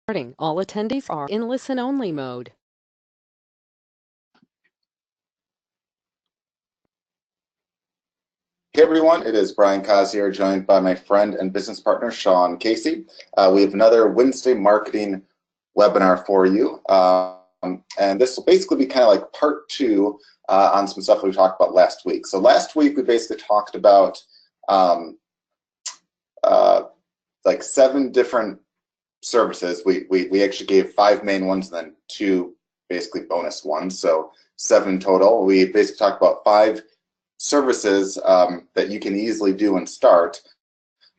All attendees are in listen-only mode. Hey everyone, it is Brian Kaz here, joined by my friend and business partner, Sean Casey. We have another Wednesday marketing webinar for you. And this will basically be kind of like part two on some stuff we talked about last week. So last week we basically talked about like 7 different services. We actually gave 5 main ones and then 2 basically bonus ones. So 7 total. We basically talked about 5 services that you can easily do and start,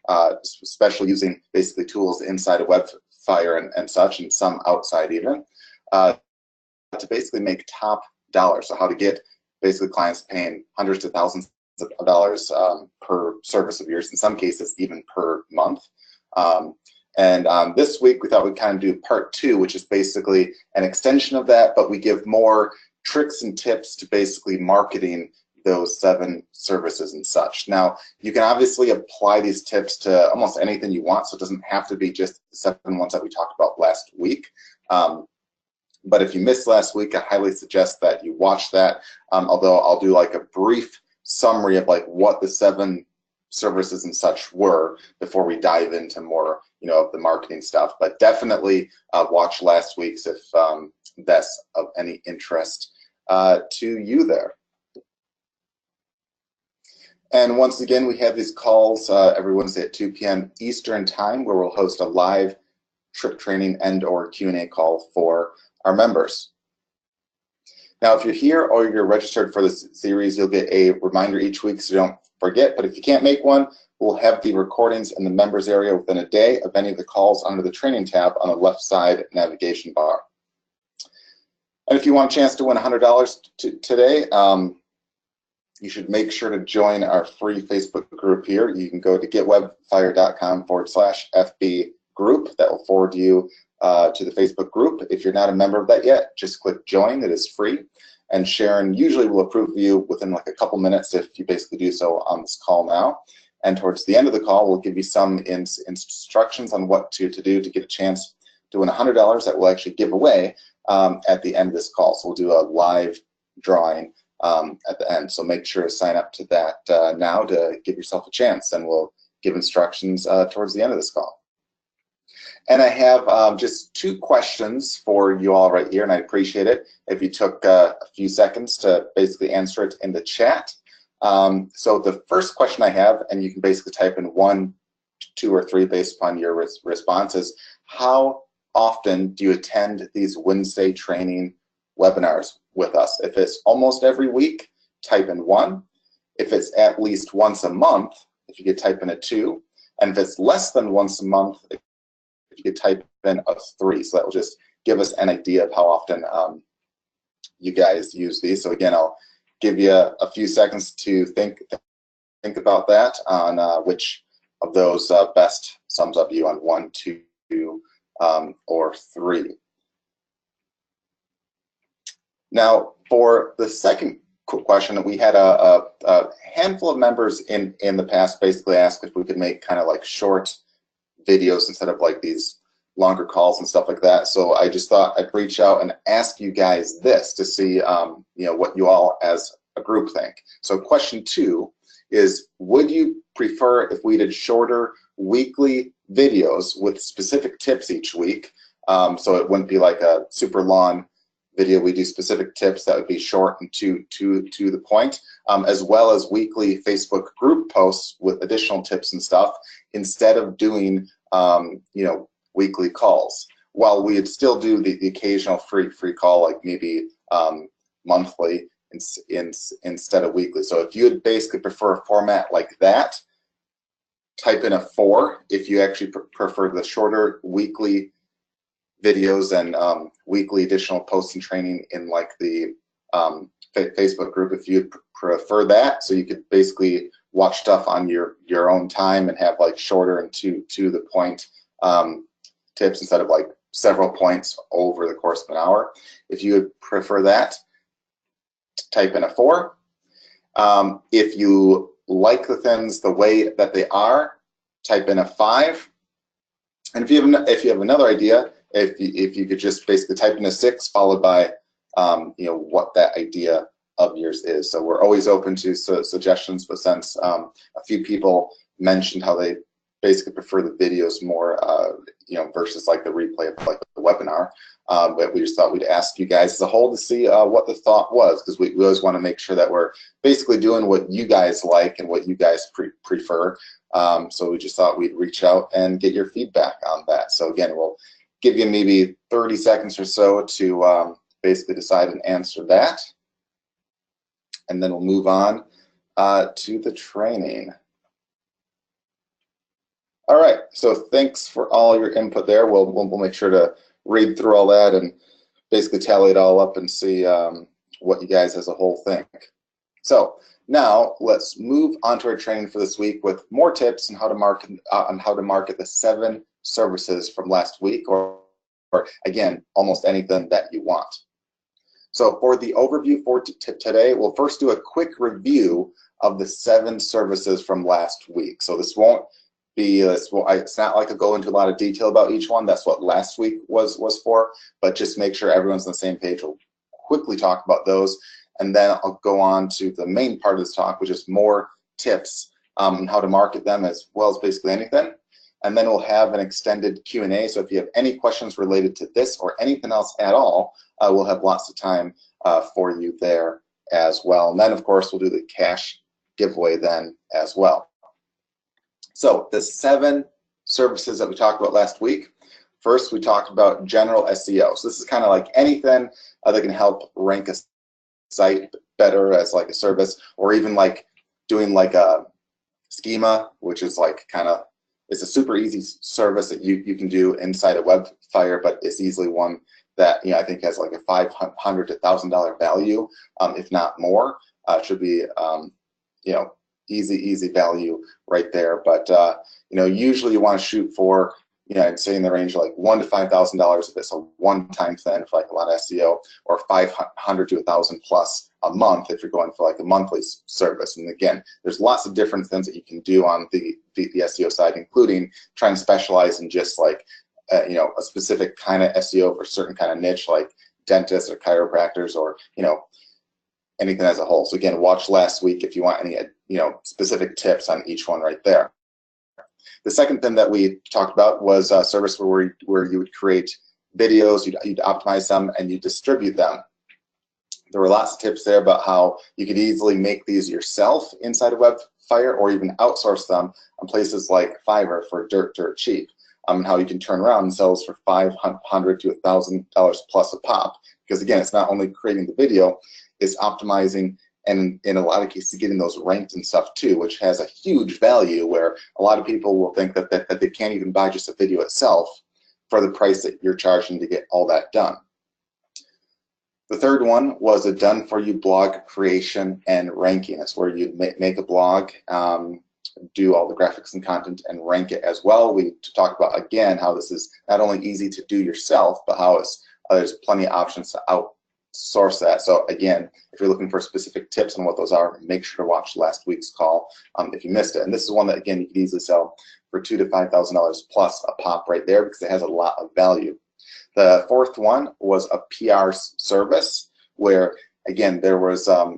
especially using basically tools inside of Webfire and such, and some outside even, to basically make top dollars. So how to get basically clients paying hundreds of thousands of dollars per service of yours, in some cases even per month. And this week we thought we'd kind of do part 2, which is basically an extension of that, but we give more tricks and tips to basically marketing those 7 services and such. Now, you can obviously apply these tips to almost anything you want, so it doesn't have to be just the 7 ones that we talked about last week. But if you missed last week, I highly suggest that you watch that, although I'll do like a brief summary of like what the 7 services and such were before we dive into more, of the marketing stuff. But definitely watch last week's if that's of any interest to you there. And once again, we have these calls every Wednesday at 2 p.m. Eastern Time, where we'll host a live trick training and/or Q&A call for our members. Now, if you're here or you're registered for this series, you'll get a reminder each week, so don't forget. But if you can't make one, we'll have the recordings in the members area within a day of any of the calls under the training tab on the left side navigation bar. And if you want a chance to win $100 today, you should make sure to join our free Facebook group here. You can go to getwebfire.com/FB group. That will forward you to the Facebook group. If you're not a member of that yet, just click join. It is free. And Sharon usually will approve you within like a couple minutes if you basically do so on this call now. And towards the end of the call, we'll give you some instructions on what to do to get a chance to win $100 that we'll actually give away at the end of this call. So we'll do a live drawing at the end. So make sure to sign up to that now to give yourself a chance, and we'll give instructions towards the end of this call. And I have just 2 questions for you all right here, and I appreciate it if you took a few seconds to basically answer it in the chat. So the first question I have, and you can basically type in 1, 2, or 3 based upon your response, is how often do you attend these Wednesday training webinars with us? If it's almost every week, type in 1. If it's at least once a month, if you could type in a 2. And if it's less than once a month, if you could type in a 3. So that will just give us an idea of how often you guys use these. So again, I'll give you a few seconds to think about that on which of those best sums up you on 1, 2, or 3. Now, for the second question, we had a handful of members in the past basically asked if we could make kind of like short videos instead of like these longer calls and stuff like that. So I just thought I'd reach out and ask you guys this to see what you all as a group think. So question 2 is, would you prefer if we did shorter weekly videos with specific tips each week? So it wouldn't be like a super long video. We do specific tips that would be short and to the point, as well as weekly Facebook group posts with additional tips and stuff, instead of doing weekly calls. While we'd still do the occasional free call, like maybe monthly instead of weekly. So if you would basically prefer a format like that, type in a 4. If you actually prefer the shorter weekly videos and weekly additional posts and training in like the Facebook group, if you prefer that, so you could basically watch stuff on your own time and have like shorter and to the point tips instead of like several points over the course of an hour. If you would prefer that, type in a 4. If you like the things the way that they are, type in a 5. And if you have another idea, if you could just basically type in a 6 followed by what that idea of yours is. So we're always open to suggestions, but since a few people mentioned how they basically prefer the videos more, versus like the replay of like the webinar, but we just thought we'd ask you guys as a whole to see what the thought was, because we always want to make sure that we're basically doing what you guys like and what you guys prefer. So we just thought we'd reach out and get your feedback on that. So again, we'll give you maybe 30 seconds or so to basically decide and answer that. And then we'll move on to the training. All right, so thanks for all your input there. We'll make sure to read through all that and basically tally it all up and see what you guys as a whole think. So now let's move on to our training for this week with more tips on how to market the 7 services from last week, or again, almost anything that you want. So for the overview for today, we'll first do a quick review of the 7 services from last week. So this won't be, it's not like I go into a lot of detail about each one. That's what last week was for, but just make sure everyone's on the same page. We'll quickly talk about those, and then I'll go on to the main part of this talk, which is more tips on how to market them, as well as basically anything. And then we'll have an extended Q&A. So if you have any questions related to this or anything else at all, we'll have lots of time for you there as well. And then, of course, we'll do the cash giveaway then as well. So the 7 services that we talked about last week. First, we talked about general SEO. So this is kind of like anything that can help rank a site better as like a service, or even like doing like a schema, which is like it's a super easy service that you can do inside of Webfire, but it's easily one that I think has like a $500 to $1,000 value, if not more. Should be easy value right there. But usually you want to shoot for I'd say in the range of like $1,000 to $5,000 if it's a one-time thing for like a lot of SEO, or $500 to $1,000 plus a month if you're going for like a monthly service. And again, there's lots of different things that you can do on the SEO side, including trying to specialize in just like a specific kind of SEO for a certain kind of niche, like dentists or chiropractors, or anything as a whole. So again, watch last week if you want any specific tips on each one right there. The second thing that we talked about was a service where you would create videos, you'd optimize them, and you distribute them. There were lots of tips there about how you could easily make these yourself inside of Webfire, or even outsource them on places like Fiverr for dirt cheap. And how you can turn around and sell those for $500 to $1,000 plus a pop. Because again, it's not only creating the video, it's optimizing, and in a lot of cases getting those ranked and stuff too, which has a huge value, where a lot of people will think that they can't even buy just a video itself for the price that you're charging to get all that done. The third one was a done-for-you blog creation and ranking. It's where you make a blog, do all the graphics and content, and rank it as well. We talked about, again, how this is not only easy to do yourself, but how there's plenty of options to outsource that. So again, if you're looking for specific tips on what those are, make sure to watch last week's call if you missed it. And this is one that, again, you could easily sell for $2,000 to $5,000 plus a pop right there, because it has a lot of value. The fourth one was a PR service, where again there was a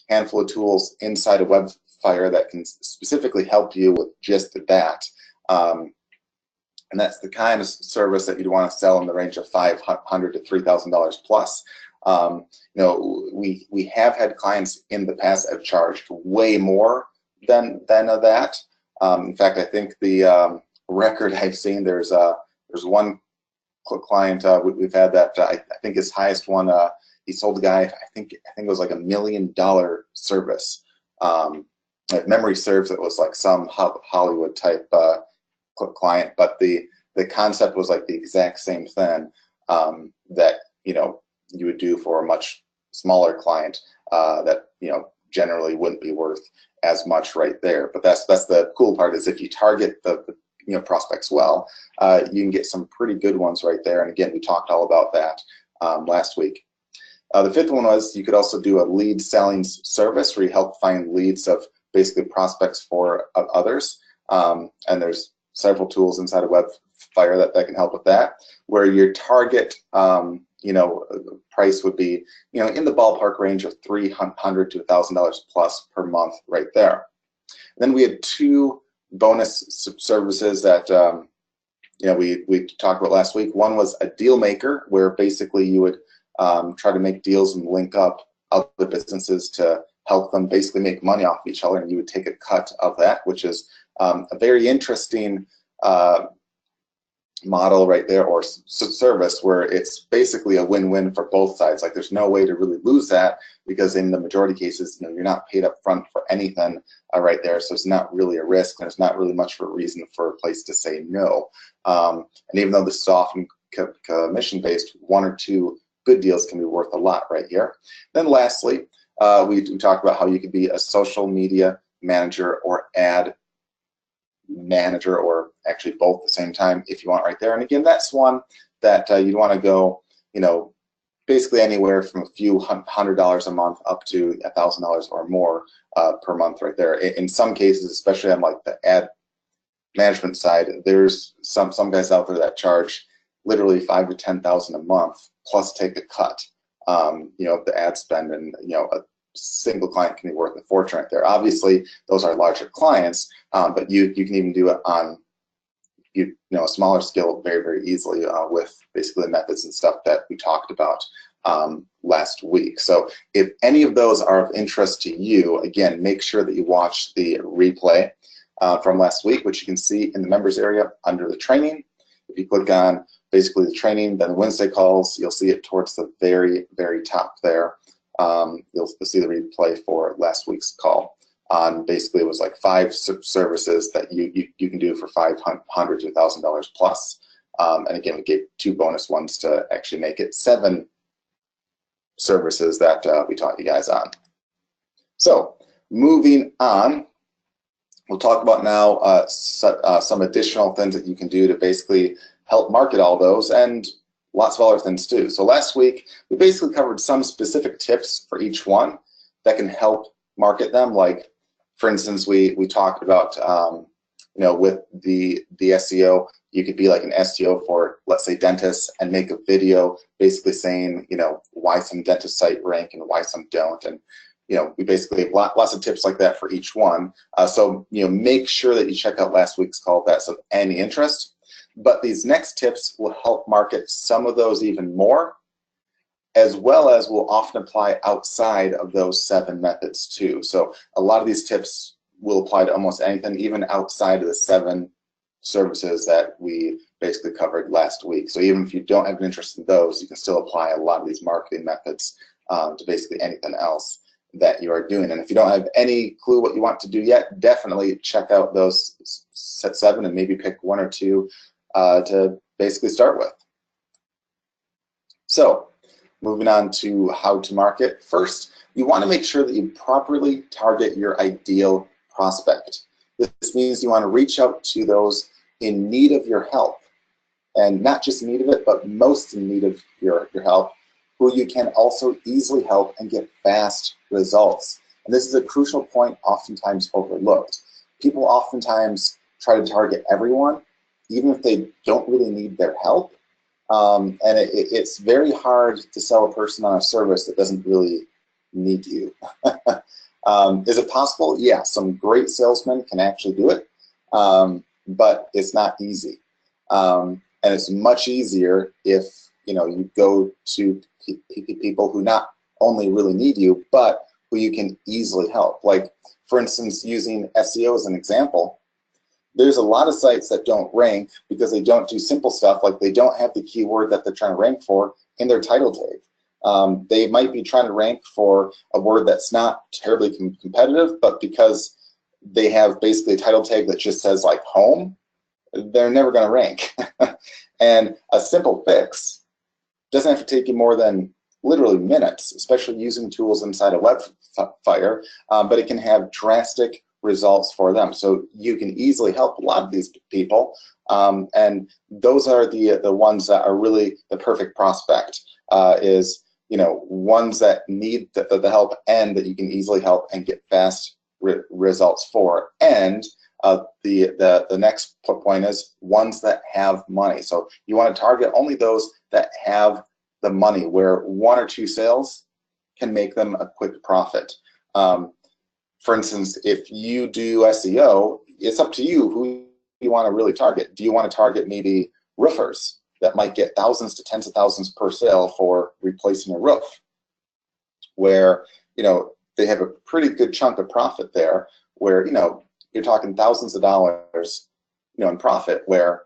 handful of tools inside of Webfire that can specifically help you with just that. And that's the kind of service that you'd want to sell in the range of $500 to $3,000 plus. We have had clients in the past that have charged way more than that. In fact, I think the record I've seen, there's one client we've had that I think his highest one, he sold a guy, I think it was like $1 million service. If memory serves, it was like some Hollywood type client, but the concept was like the exact same thing that you would do for a much smaller client that generally wouldn't be worth as much right there. But that's the cool part, is if you target the prospects well, you can get some pretty good ones right there. And again, we talked all about that last week. The fifth one was you could also do a lead selling service where you help find leads of basically prospects for others. And there's several tools inside of Fire that can help with that, where your target price would be in the ballpark range of $300 to $1,000 plus per month right there. Then we had two bonus services that we talked about last week. One was a deal maker, where basically you would try to make deals and link up other businesses to help them basically make money off each other, and you would take a cut of that, which is a very interesting model right there, or service, where it's basically a win-win for both sides. Like, there's no way to really lose that, because in the majority of cases, you're not paid up front for anything right there, so it's not really a risk, and there's not really much of a reason for a place to say no. And even though this is often commission-based, one or two good deals can be worth a lot right here. Then lastly, we talked about how you could be a social media manager or ad manager, or actually both at the same time if you want right there. And again, that's one that you'd want to go, basically anywhere from a few $100 a month up to $1,000 or more per month right there. In some cases, especially on like the ad management side, there's some guys out there that charge literally $5,000 to $10,000 a month plus take a cut, of the ad spend, and a single client can be worth a fortune right there. Obviously, those are larger clients, but you can even do it on a smaller scale very, very easily with basically the methods and stuff that we talked about last week. So if any of those are of interest to you, again, make sure that you watch the replay from last week, which you can see in the members area under the training. If you click on basically the training, then Wednesday calls, you'll see it towards the very, very top there. You'll see the replay for last week's call on basically, it was like 5 services that you can do for $500 to $1,000 plus. And again, we gave 2 bonus ones to actually make it 7 services that we taught you guys on. So moving on, we'll talk about now some additional things that you can do to basically help market all those, and lots of other things too. So last week, we basically covered some specific tips for each one that can help market them. Like, for instance, we talked about, with the SEO, you could be like an SEO for, let's say, dentists, and make a video basically saying, why some dentist site rank and why some don't. And, we basically have lots of tips like that for each one. So, make sure that you check out last week's call if that's of any interest. But these next tips will help market some of those even more, as well as will often apply outside of those 7 methods too. So a lot of these tips will apply to almost anything, even outside of the 7 services that we basically covered last week. So even if you don't have an interest in those, you can still apply a lot of these marketing methods to basically anything else that you are doing. And if you don't have any clue what you want to do yet, definitely check out those 7 and maybe pick 1 or 2 to basically start with. So moving on to how to market. First, you want to make sure that you properly target your ideal prospect. This means you want to reach out to those in need of your help, and not just in need of it, but most in need of your help, who you can also easily help and get fast results. And this is a crucial point, oftentimes overlooked. People oftentimes try to target everyone, even if they don't really need their help. And it's very hard to sell a person on a service that doesn't really need you. Is it possible? Yeah, some great salesmen can actually do it, but it's not easy. And it's much easier if you go to people who not only really need you, but who you can easily help. Like, for instance, using SEO as an example, there's a lot of sites that don't rank because they don't do simple stuff, like they don't have the keyword that they're trying to rank for in their title tag. They might be trying to rank for a word that's not terribly competitive, but because they have basically a title tag that just says like home, they're never going to rank. And a simple fix doesn't have to take you more than literally minutes, especially using tools inside of Webfire, but it can have drastic results for them. So you can easily help a lot of these people, and those are the ones that are really the perfect prospect, is ones that need the help and that you can easily help and get fast results for. And The next point is ones that have money. So you want to target only those that have the money, where 1 or 2 sales can make them a quick profit. For instance, if you do SEO, it's up to you who you want to really target. Do you want to target maybe roofers that might get thousands to tens of thousands per sale for replacing a roof, where they have a pretty good chunk of profit there, where you're talking thousands of dollars in profit, where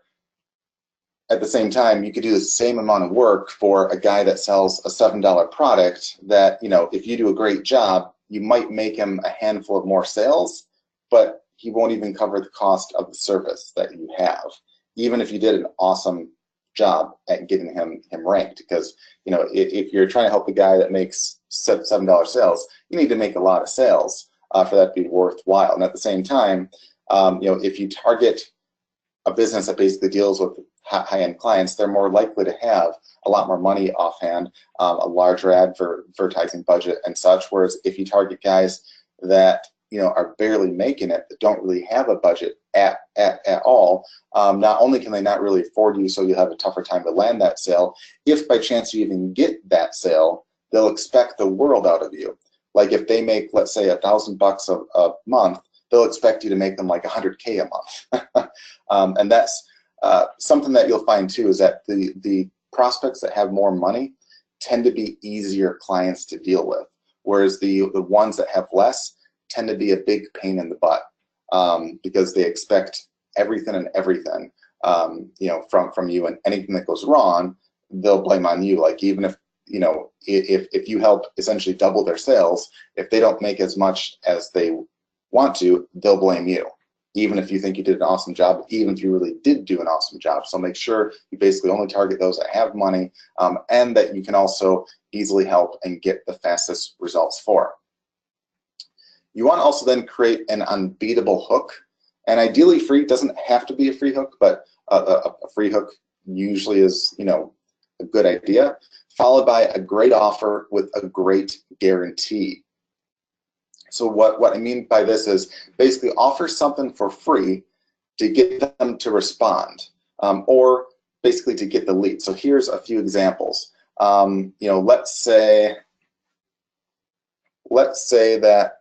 at the same time you could do the same amount of work for a guy that sells a $7 product that if you do a great job, you might make him a handful of more sales, but he won't even cover the cost of the service that you have, even if you did an awesome job at getting him ranked. Because if you're trying to help a guy that makes $7 sales, you need to make a lot of sales for that to be worthwhile. And at the same time, if you target a business that basically deals with high-end clients, they're more likely to have a lot more money offhand, a larger advertising budget and such. Whereas if you target guys that are barely making it, that don't really have a budget at all, not only can they not really afford you, so you'll have a tougher time to land that sale. If by chance you even get that sale, they'll expect the world out of you. Like if they make, let's say, $1,000 a month, they'll expect you to make them like $100K a month. And that's something that you'll find too, is that the prospects that have more money tend to be easier clients to deal with, whereas the ones that have less tend to be a big pain in the butt, because they expect everything and everything from you, and anything that goes wrong, they'll blame on you. Like even if if you help essentially double their sales, if they don't make as much as they want to, they'll blame you, even if you think you did an awesome job, even if you really did do an awesome job. So make sure you basically only target those that have money, and that you can also easily help and get the fastest results for. You want to also then create an unbeatable hook, and ideally free. Doesn't have to be a free hook, but a free hook usually is a good idea, followed by a great offer with a great guarantee. So what I mean by this is basically offer something for free to get them to respond, or basically to get the lead. So here's a few examples. Let's say that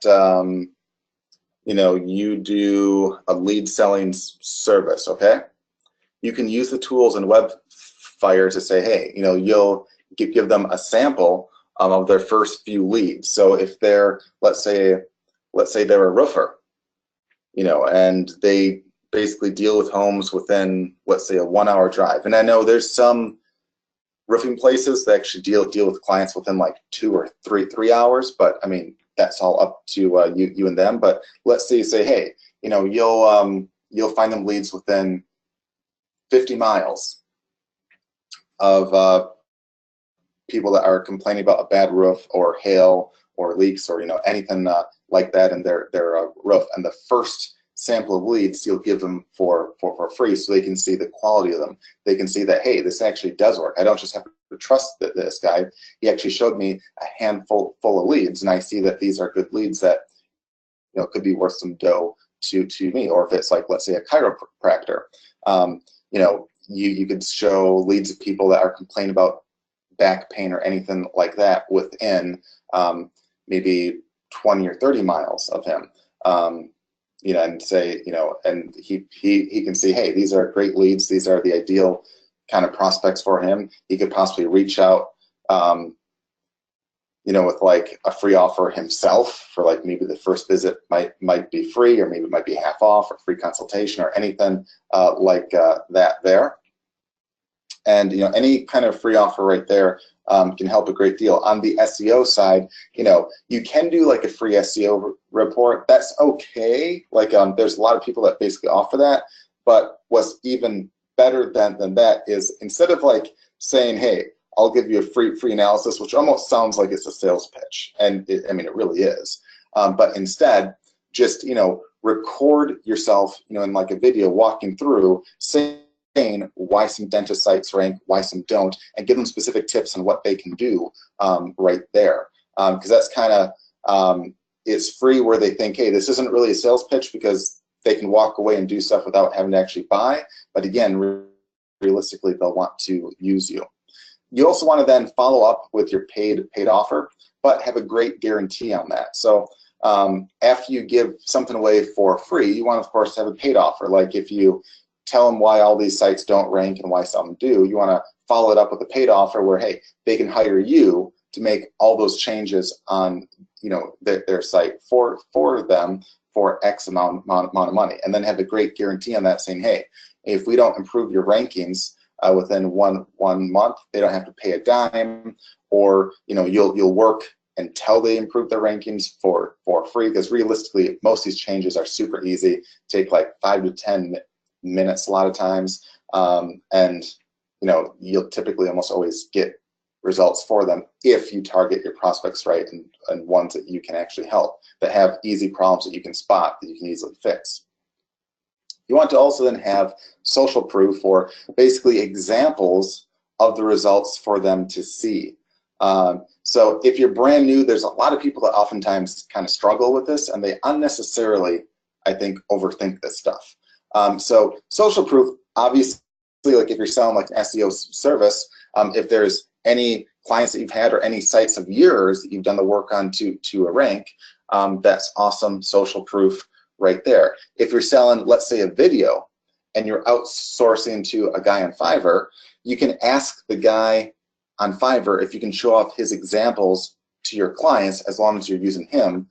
you do a lead selling service. Okay, you can use the tools in Webfire to say, hey, you'll give them a sample of their first few leads. So if they're, let's say they're a roofer, and they basically deal with homes within, let's say, a 1-hour drive. And I know there's some roofing places that actually deal with clients within like 2 or 3 hours, but I mean, that's all up to you and them. But let's say you say, hey, you'll find them leads within 50 miles of people that are complaining about a bad roof or hail or leaks or anything like that in their roof. And the first sample of leads you'll give them for free, so they can see the quality of them. They can see that, hey, this actually does work. I don't just have to trust this guy. He actually showed me a handful of leads, and I see that these are good leads that could be worth some dough to me. Or if it's like, let's say, a chiropractor, you could show leads of people that are complaining about back pain or anything like that within maybe 20 or 30 miles of him, and say, and he can see, hey, these are great leads. These are the ideal kind of prospects for him. He could possibly reach out, with like a free offer himself for like maybe the first visit might be free, or maybe it might be half off, or free consultation, or anything like that there. And any kind of free offer right there can help a great deal. On the SEO side, you can do like a free SEO report. That's okay. Like there's a lot of people that basically offer that. But what's even better than that is, instead of like saying, hey, I'll give you a free analysis, which almost sounds like it's a sales pitch, and it really is. But instead, just record yourself, in like a video walking through, saying why some dentist sites rank, why some don't, and give them specific tips on what they can do right there. Because that's kind of, it's free, where they think, hey, this isn't really a sales pitch because they can walk away and do stuff without having to actually buy. But again, realistically, they'll want to use you. You also want to then follow up with your paid offer, but have a great guarantee on that. So after you give something away for free, you want, of course, to have a paid offer. Like if you tell them why all these sites don't rank and why some do, you want to follow it up with a paid offer where, hey, they can hire you to make all those changes on, you know, their site for them for X amount of money, and then have a great guarantee on that, saying, hey, if we don't improve your rankings within one month, they don't have to pay a dime, or you know, you'll work until they improve their rankings for free, because realistically, most of these changes are super easy, take like 5 to 10 minutes a lot of times, and you know, you'll typically almost always get results for them if you target your prospects right, and ones that you can actually help, that have easy problems that you can spot, that you can easily fix. You want to also then have social proof, or basically examples of the results for them to see. So if you're brand new, there's a lot of people that oftentimes kind of struggle with this, and they unnecessarily, I think, overthink this stuff. So social proof, obviously, like if you're selling like an SEO service, if there's any clients that you've had or any sites of yours that you've done the work on to a rank, that's awesome social proof right there. If you're selling, let's say, a video and you're outsourcing to a guy on Fiverr, you can ask the guy on Fiverr if you can show off his examples to your clients, as long as you're using him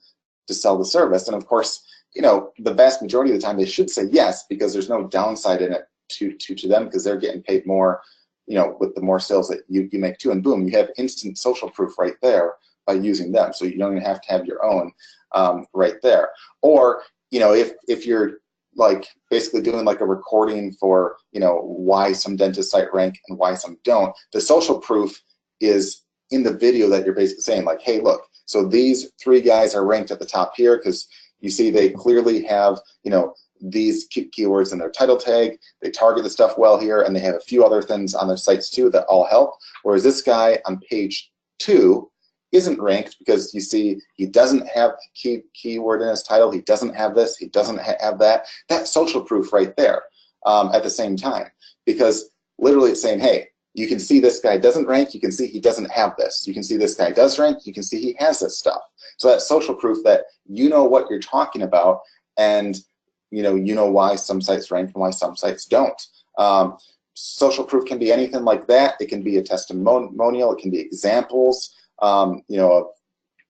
to sell the service. And of course, you know, the vast majority of the time they should say yes, because there's no downside in it to them, because they're getting paid more, you know, with the more sales that you make too. And boom, you have instant social proof right there by using them. So you don't even have to have your own right there. Or, you know, if you're like basically doing like a recording for, you know, why some dentist site rank and why some don't, the social proof is in the video that you're basically saying, like, hey, look, so these 3 guys are ranked at the top here because you see they clearly have, you know, these keywords in their title tag, they target the stuff well here, and they have a few other things on their sites too that all help. Whereas this guy on page 2 isn't ranked because you see he doesn't have keyword in his title, he doesn't have this, he doesn't have that. That's social proof right there at the same time, because literally it's saying, hey, you can see this guy doesn't rank, you can see he doesn't have this, you can see this guy does rank, you can see he has this stuff. So that's social proof that you know what you're talking about, and you know why some sites rank and why some sites don't. Social proof can be anything like that. It can be a testimonial, it can be examples, you know, of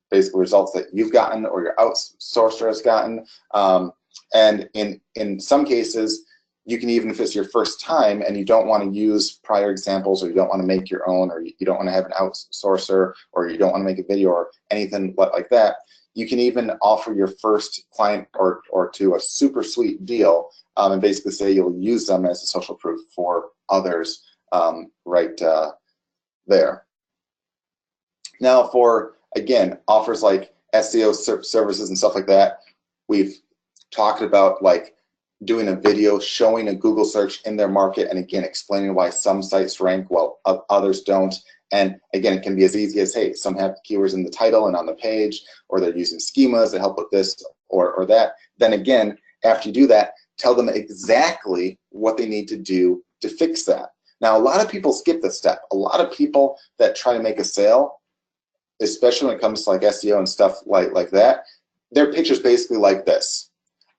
basically results that you've gotten or your outsourcer has gotten. And in some cases, you can, even if it's your first time and you don't want to use prior examples, or you don't want to make your own, or you don't want to have an outsourcer, or you don't want to make a video or anything like that, you can even offer your first client or two a super sweet deal, and basically say you'll use them as a social proof for others right there. Now for, again, offers like SEO services and stuff like that, we've talked about like doing a video showing a Google search in their market, and again explaining why some sites rank while others don't. And again, it can be as easy as, hey, some have keywords in the title and on the page, or they're using schemas to help with this or that. Then again, after you do that, tell them exactly what they need to do to fix that. Now, a lot of people skip this step. A lot of people that try to make a sale, especially when it comes to like SEO and stuff like that, their pitch is basically like this: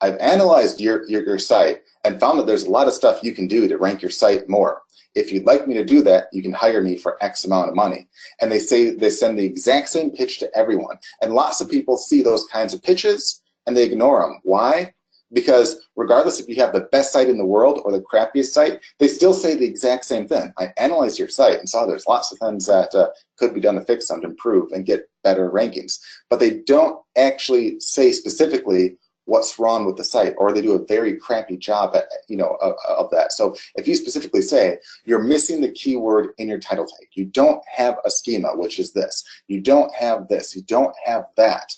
I've analyzed your site and found that there's a lot of stuff you can do to rank your site more. If you'd like me to do that, you can hire me for X amount of money. And they send the exact same pitch to everyone. And lots of people see those kinds of pitches and they ignore them. Why? Because regardless if you have the best site in the world or the crappiest site, they still say the exact same thing. I analyzed your site and saw there's lots of things that could be done to fix them, to improve and get better rankings. But they don't actually say specifically what's wrong with the site, or they do a very crappy job at, you know, of that. So if you specifically say you're missing the keyword in your title tag, you don't have a schema, which is this, you don't have this, you don't have that,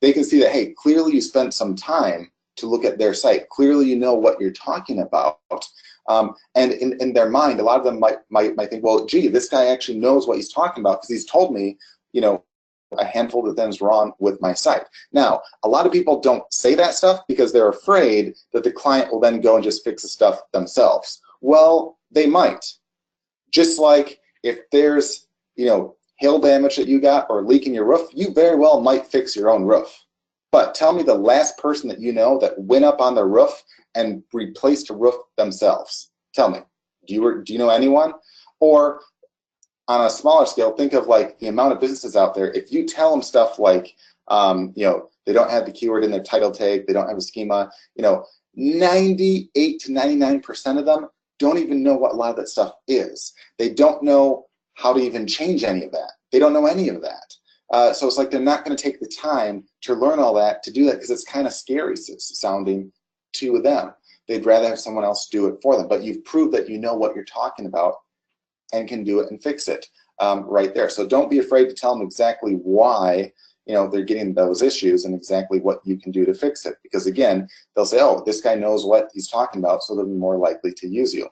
they can see that, hey, clearly you spent some time to look at their site, clearly you know what you're talking about. And in their mind, a lot of them might think, well, gee, this guy actually knows what he's talking about, because he's told me, you know, a handful of things wrong with my site. Now, a lot of people don't say that stuff because they're afraid that the client will then go and just fix the stuff themselves. Well, they might. Just like if there's, hail damage that you got or a leak in your roof, you very well might fix your own roof. But tell me the last person that you know that went up on their roof and replaced a roof themselves. Tell me, do you know anyone? Or on a smaller scale, think of like the amount of businesses out there. If you tell them stuff like, they don't have the keyword in their title tag, they don't have a schema, 98 to 99% of them don't even know what a lot of that stuff is. They don't know how to even change any of that. They don't know any of that. So it's like they're not going to take the time to learn all that, to do that, because it's kind of scary sounding to them. They'd rather have someone else do it for them. But you've proved that you know what you're talking about and can do it and fix it right there. So don't be afraid to tell them exactly why they're getting those issues and exactly what you can do to fix it. Because again, they'll say, oh, this guy knows what he's talking about, so they'll be more likely to use you.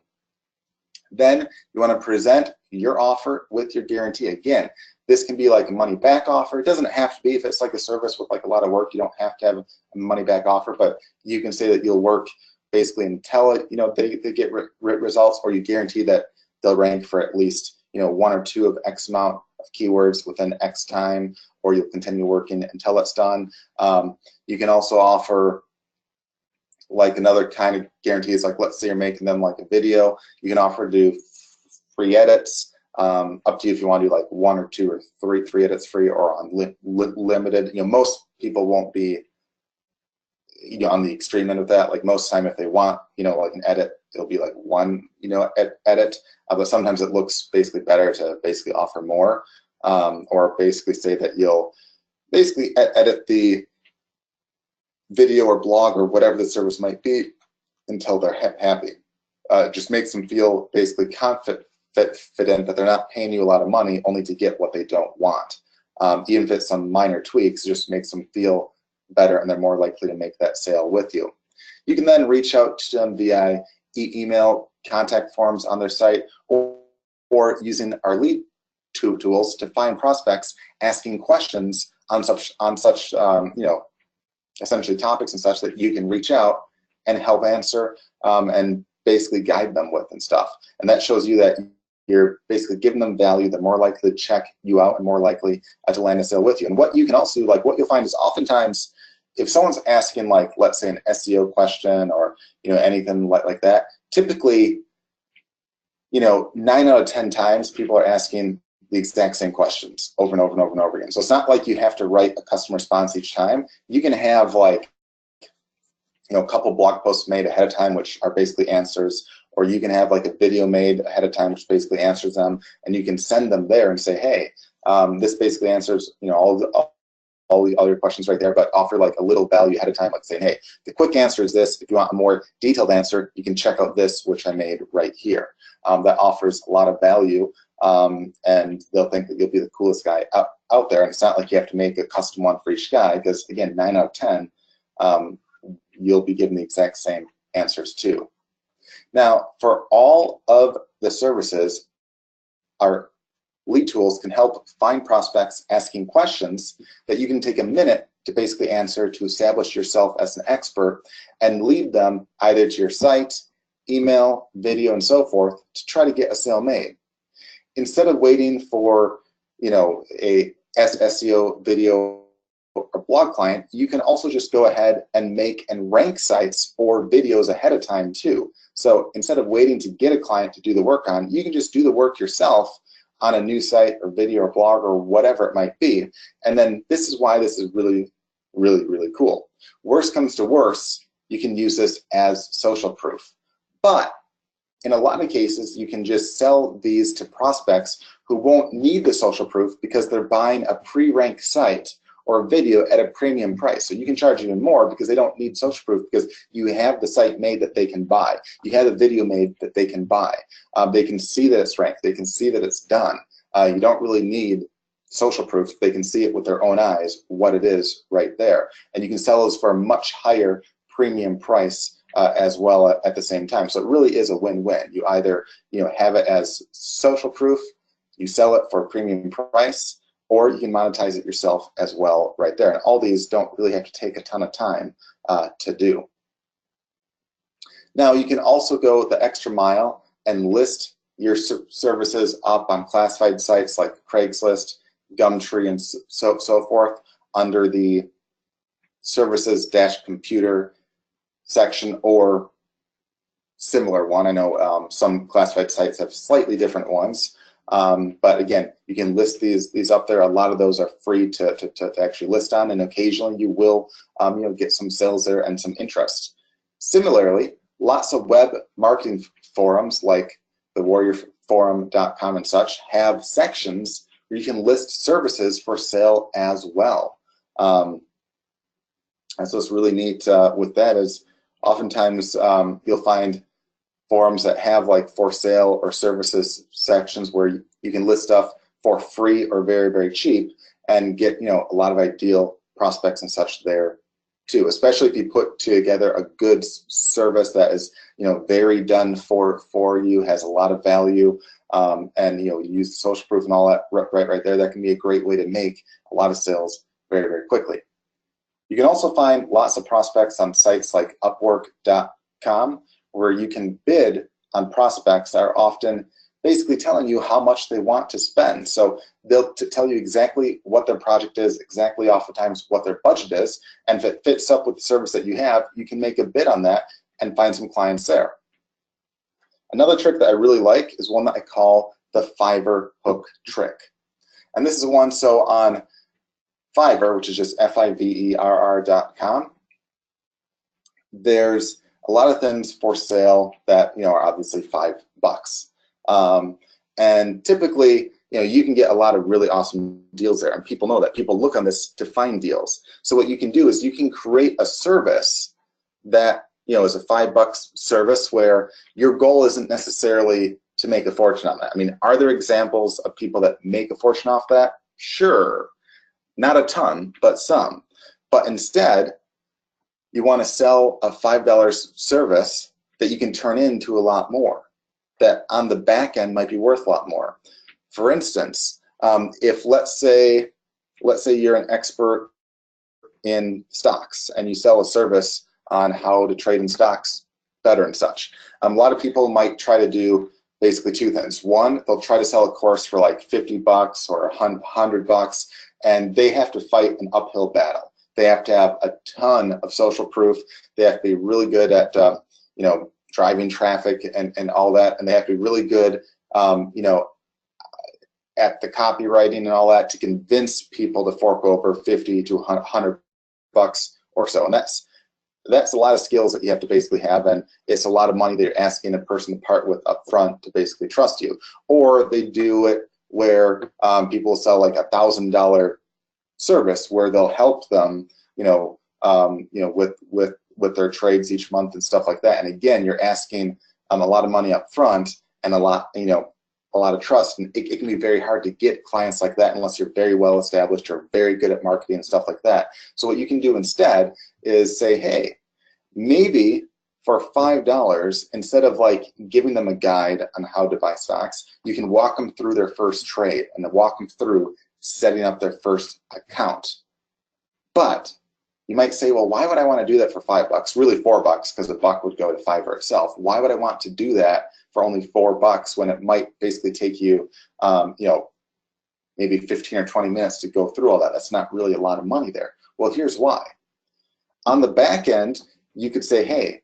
Then you want to present your offer with your guarantee. Again, this can be like a money back offer. It doesn't have to be. If it's like a service with like a lot of work, you don't have to have a money back offer, but you can say that you'll work basically until they get results, or you guarantee that they'll rank for at least one or two of X amount of keywords within X time, or you'll continue working until it's done. You can also offer like another kind of guarantees, like let's say you're making them like a video, you can offer to do free edits, up to you if you want to do like 1 or 2 or 3 edits free, or on limited. Most people won't be on the extreme end of that. Like most time, if they want like an edit, it'll be like 1 edit, but sometimes it looks basically better to basically offer more, or basically say that you'll basically edit the video or blog or whatever the service might be until they're happy. It just makes them feel basically confident that they're not paying you a lot of money only to get what they don't want. Even if it's some minor tweaks, it just makes them feel better, and they're more likely to make that sale with you. You can then reach out to them via email, contact forms on their site, or using our lead tools to find prospects asking questions on such essentially topics and such that you can reach out and help answer and basically guide them with and stuff. And that shows you that you're basically giving them value. They're more likely to check you out and more likely to land a sale with you. And what you can also do, like what you'll find is oftentimes if someone's asking like, let's say an SEO question or anything like that, typically 9 out of 10 times people are asking the exact same questions over and over and over and over again. So it's not like you have to write a customer response each time. You can have like a couple blog posts made ahead of time which are basically answers, or you can have like a video made ahead of time which basically answers them, and you can send them there and say, hey, this basically answers all the other questions right there, but offer like a little value ahead of time, like saying, hey, the quick answer is this. If you want a more detailed answer, you can check out this, which I made right here. That offers a lot of value, and they'll think that you'll be the coolest guy out there. And it's not like you have to make a custom one for each guy, because again, 9 out of 10, you'll be given the exact same answers too. Now, for all of the services, our lead tools can help find prospects asking questions that you can take a minute to basically answer, to establish yourself as an expert and lead them either to your site, email, video, and so forth to try to get a sale made. Instead of waiting for a SEO video or blog client, you can also just go ahead and make and rank sites or videos ahead of time too. So instead of waiting to get a client to do the work on, you can just do the work yourself on a new site or video or blog or whatever it might be. And then this is why this is really, really, really cool. Worst comes to worst, you can use this as social proof. But in a lot of cases, you can just sell these to prospects who won't need the social proof because they're buying a pre-ranked site or video at a premium price. So you can charge even more because they don't need social proof, because you have the site made that they can buy. You have the video made that they can buy. They can see that it's ranked. They can see that it's done. You don't really need social proof. They can see it with their own eyes, what it is right there. And you can sell those for a much higher premium price as well at the same time. So it really is a win-win. You either have it as social proof, you sell it for a premium price, or you can monetize it yourself as well right there. And all these don't really have to take a ton of time to do. Now you can also go the extra mile and list your services up on classified sites like Craigslist, Gumtree, and so forth under the services-computer section or similar one. I know some classified sites have slightly different ones, but again, you can list these up there. A lot of those are free to actually list on, and occasionally you will get some sales there and some interest. Similarly, lots of web marketing forums like the warriorforum.com and such have sections where you can list services for sale as well. And so it's really neat with that is oftentimes you'll find forums that have like for sale or services sections where you can list stuff for free or very, very cheap and get a lot of ideal prospects and such there too, especially if you put together a good service that is very done for you, has a lot of value, and you use social proof and all that right there. That can be a great way to make a lot of sales very, very quickly. You can also find lots of prospects on sites like Upwork.com where you can bid on prospects that are often basically telling you how much they want to spend. So they'll tell you exactly what their project is, exactly oftentimes what their budget is, and if it fits up with the service that you have, you can make a bid on that and find some clients there. Another trick that I really like is one that I call the Fiverr hook trick. And this is one, so on Fiverr, which is just Fiverr.com, there's a lot of things for sale that are obviously $5. And typically, you can get a lot of really awesome deals there, and people know that. People look on this to find deals. So what you can do is you can create a service that is a $5 service where your goal isn't necessarily to make a fortune on that. I mean, are there examples of people that make a fortune off that? Sure. Not a ton, but some. But instead, you want to sell a $5 service that you can turn into a lot more, that on the back end might be worth a lot more. For instance, if let's say you're an expert in stocks and you sell a service on how to trade in stocks better and such, a lot of people might try to do basically two things. One, they'll try to sell a course for like $50 or $100, and they have to fight an uphill battle. They have to have a ton of social proof. They have to be really good at driving traffic and all that, and they have to be really good at the copywriting and all that to convince people to fork over $50 to $100 or so. And that's a lot of skills that you have to basically have, and it's a lot of money that you're asking a person to part with up front to basically trust you. Or they do it where people sell like $1,000 service where they'll help them with their trades each month and stuff like that. And again, you're asking a lot of money up front and a lot of trust, and it can be very hard to get clients like that unless you're very well established or very good at marketing and stuff like that. So what you can do instead is say, hey, maybe for $5, instead of like giving them a guide on how to buy stocks, you can walk them through their first trade and then walk them through setting up their first account. But you might say, well, why would I want to do that for $5? Really $4, because the buck would go to Fiverr itself. Why would I want to do that for only $4 when it might basically take you, maybe 15 or 20 minutes to go through all that? That's not really a lot of money there. Well, here's why. On the back end, you could say, hey,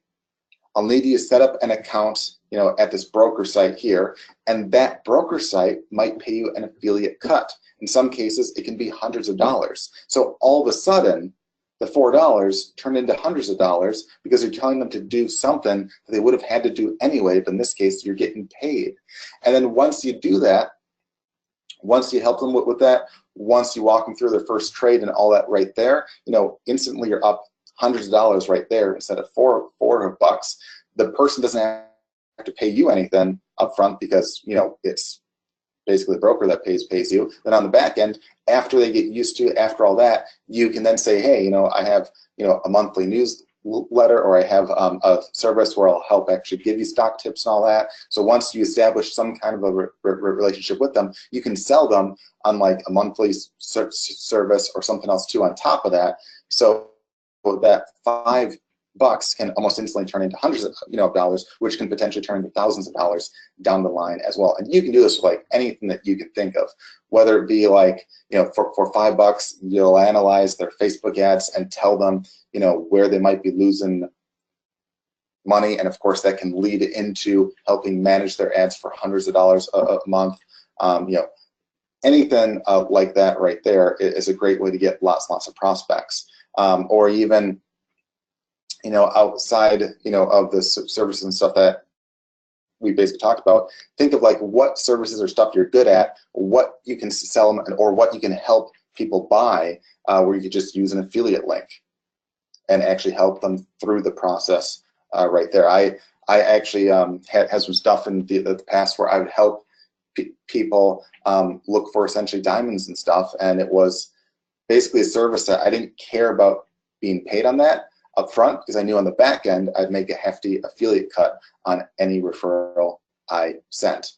I'll need you to set up an account, at this broker site here, and that broker site might pay you an affiliate cut. In some cases, it can be hundreds of dollars. So all of a sudden, the $4 turned into hundreds of dollars because you're telling them to do something that they would have had to do anyway, but in this case, you're getting paid. And then once you do that, once you help them with that, once you walk them through their first trade and all that right there, instantly you're up hundreds of dollars right there instead of $4. The person doesn't have to pay you anything up front because, it's basically the broker that pays you. Then on the back end, after they get used to it, after all that, you can then say, hey, I have, a monthly newsletter, or I have a service where I'll help actually give you stock tips and all that. So once you establish some kind of a relationship with them, you can sell them on like a monthly service or something else too on top of that. So that $5 can almost instantly turn into hundreds of dollars, which can potentially turn into thousands of dollars down the line as well. And you can do this with like anything that you can think of, whether it be like, for $5, you'll analyze their Facebook ads and tell them, where they might be losing money. And of course that can lead into helping manage their ads for hundreds of dollars a month. Anything like that right there is a great way to get lots of prospects. Or even, outside, of the services and stuff that we basically talked about, think of like what services or stuff you're good at, what you can sell them, or what you can help people buy, where you could just use an affiliate link and actually help them through the process right there. I actually had some stuff in the past where I would help people look for essentially diamonds and stuff, and it was basically a service that I didn't care about being paid on that up front, because I knew on the back end I'd make a hefty affiliate cut on any referral I sent.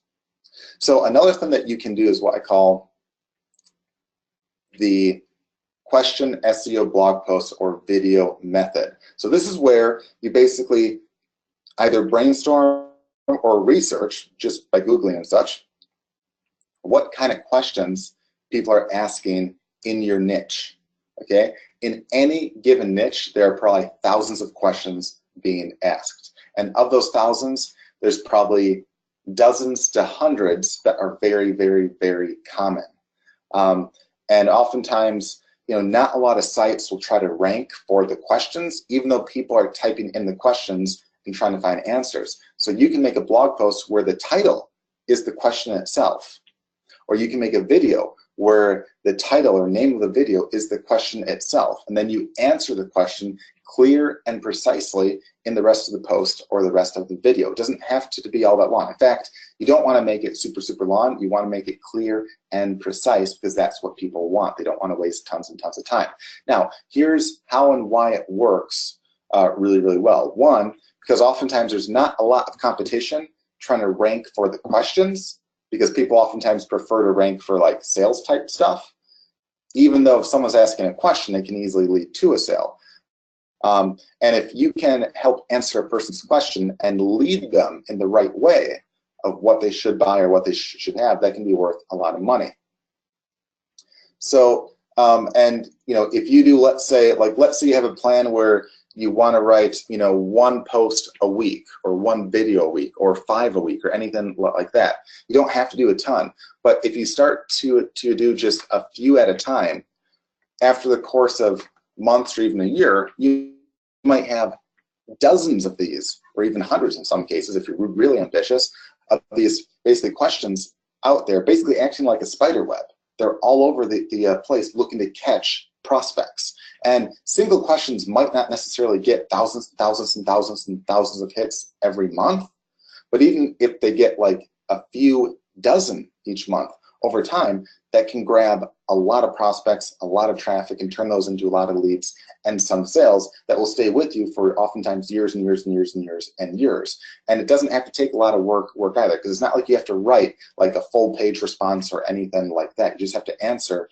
So another thing that you can do is what I call the question SEO blog post or video method. So this is where you basically either brainstorm or research, just by Googling and such, what kind of questions people are asking in your niche. Okay, in any given niche, there are probably thousands of questions being asked, and of those thousands, there's probably dozens to hundreds that are very, very, very common. And oftentimes, not a lot of sites will try to rank for the questions, even though people are typing in the questions and trying to find answers. So you can make a blog post where the title is the question itself, or you can make a video where the title or name of the video is the question itself, and then you answer the question clear and precisely in the rest of the post or the rest of the video. It doesn't have to be all that long. In fact, you don't want to make it super, super long. You want to make it clear and precise, because that's what people want. They don't want to waste tons and tons of time. Now, here's how and why it works really, really well. One, because oftentimes there's not a lot of competition trying to rank for the questions, because people oftentimes prefer to rank for like sales type stuff. Even though if someone's asking a question, it can easily lead to a sale. And if you can help answer a person's question and lead them in the right way of what they should buy or what they should have, that can be worth a lot of money. So, and if you do, let's say you have a plan where you want to write, one post a week or one video a week or 5 a week or anything like that. You don't have to do a ton, but if you start to do just a few at a time, after the course of months or even a year, you might have dozens of these, or even hundreds in some cases, if you're really ambitious, of these basically questions out there, basically acting like a spider web. They're all over the place looking to catch prospects. And single questions might not necessarily get thousands and thousands and thousands and thousands of hits every month, but even if they get like a few dozen each month, over time, that can grab a lot of prospects, a lot of traffic, and turn those into a lot of leads and some sales that will stay with you for oftentimes years and years and years and years and years. And it doesn't have to take a lot of work either, because it's not like you have to write like a full page response or anything like that. You just have to answer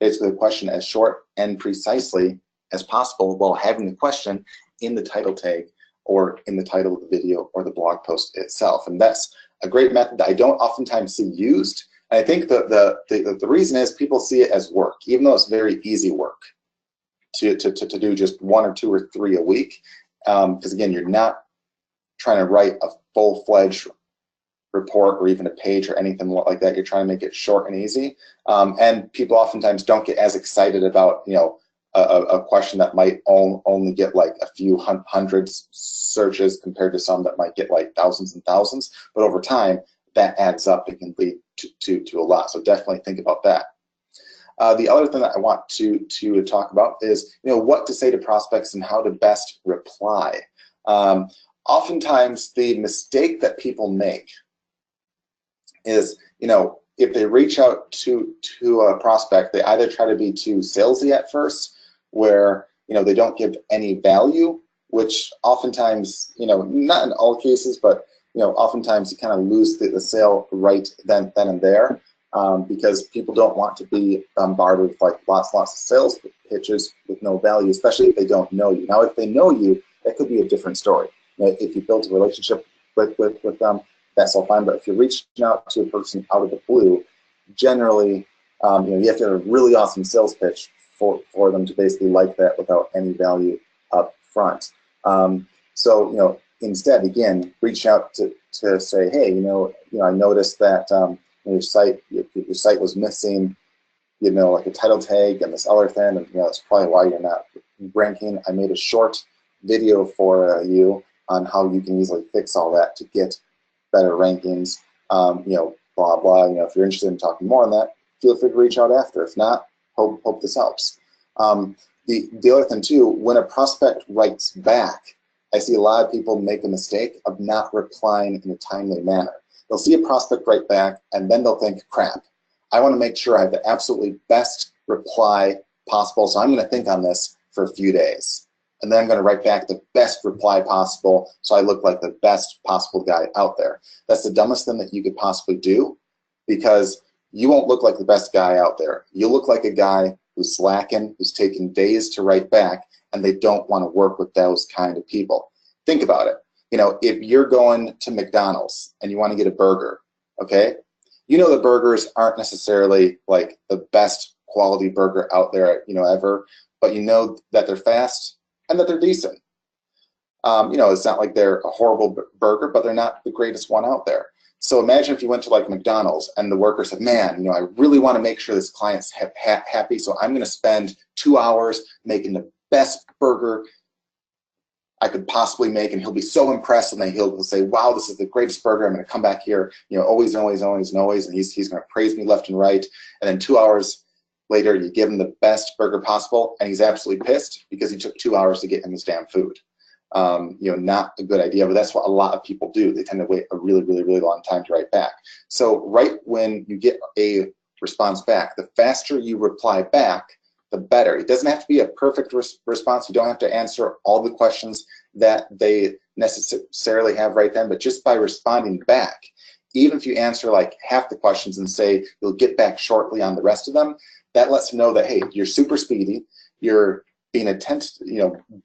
basically the question as short and precisely as possible while having the question in the title tag or in the title of the video or the blog post itself. And that's a great method that I don't oftentimes see used. And I think the reason is people see it as work, even though it's very easy work to do just 1 or 2 or 3 a week. Because again, you're not trying to write a full-fledged report or even a page or anything like that. You're trying to make it short and easy. And people oftentimes don't get as excited about, a question that might only get like a few hundreds searches compared to some that might get like thousands and thousands. But over time, that adds up and can lead to a lot. So definitely think about that. The other thing that I want to talk about is, what to say to prospects and how to best reply. Oftentimes, the mistake that people make is, if they reach out to a prospect, they either try to be too salesy at first, where they don't give any value which oftentimes, not in all cases, but oftentimes you kind of lose the sale right then and there, because people don't want to be bombarded with like lots of sales pitches with no value, especially if they don't know you. Now, if they know you, that could be a different story. If you built a relationship with them, that's all fine. But if you're reaching out to a person out of the blue, generally, you have to have a really awesome sales pitch for them to basically like that without any value up front. So, instead, again, reach out to say, hey, I noticed that your site was missing, like a title tag and this other thing, and that's probably why you're not ranking. I made a short video for you on how you can easily fix all that to get better rankings. Blah blah. If you're interested in talking more on that, feel free to reach out after. If not, hope this helps. The other thing too, when a prospect writes back, I see a lot of people make the mistake of not replying in a timely manner. They'll see a prospect write back, and then they'll think, crap, I want to make sure I have the absolutely best reply possible, so I'm going to think on this for a few days. And then I'm going to write back the best reply possible so I look like the best possible guy out there. That's the dumbest thing that you could possibly do, because you won't look like the best guy out there. You'll look like a guy who's slacking, who's taking days to write back, and they don't want to work with those kind of people. Think about it. If you're going to McDonald's and you want to get a burger, okay? The burgers aren't necessarily like the best quality burger out there, ever, but that they're fast and that they're decent. It's not like they're a horrible burger, but they're not the greatest one out there. So imagine if you went to like McDonald's and the worker said, man, I really want to make sure this client's happy, so I'm going to spend 2 hours making the best burger I could possibly make, and he'll be so impressed, and then he'll say, wow, this is the greatest burger. I'm going to come back here, always, always, always, and always, and he's going to praise me left and right. And then 2 hours later, you give him the best burger possible, and he's absolutely pissed because he took 2 hours to get him his damn food. Not a good idea, but that's what a lot of people do. They tend to wait a really, really, really long time to write back. So right when you get a response back, the faster you reply back, the better. It doesn't have to be a perfect response. You don't have to answer all the questions that they necessarily have right then, but just by responding back, even if you answer like half the questions and say you'll get back shortly on the rest of them, that lets them know that, hey, you're super speedy, you're being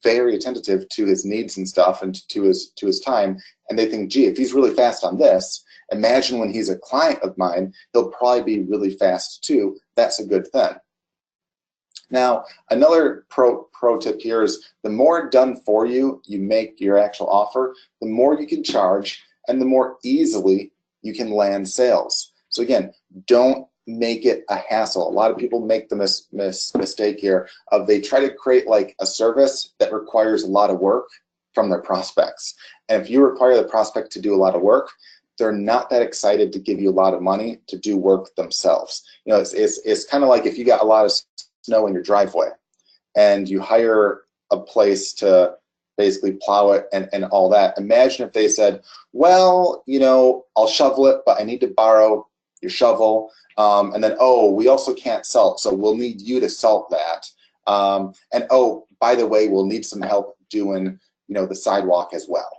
very attentive to his needs and stuff and to his time, and they think, gee, if he's really fast on this, imagine when he's a client of mine, he'll probably be really fast too. That's a good thing. Now, another pro tip here is the more done for you make your actual offer, the more you can charge and the more easily you can land sales. So again, don't make it a hassle. A lot of people make the mistake here of they try to create like a service that requires a lot of work from their prospects. And if you require the prospect to do a lot of work, they're not that excited to give you a lot of money to do work themselves. It's kind of like if you got a lot of snow in your driveway and you hire a place to basically plow it and all that. Imagine if they said, well, I'll shovel it, but I need to borrow your shovel. And then, oh, we also can't salt, so we'll need you to salt that. And oh, by the way, we'll need some help doing, the sidewalk as well.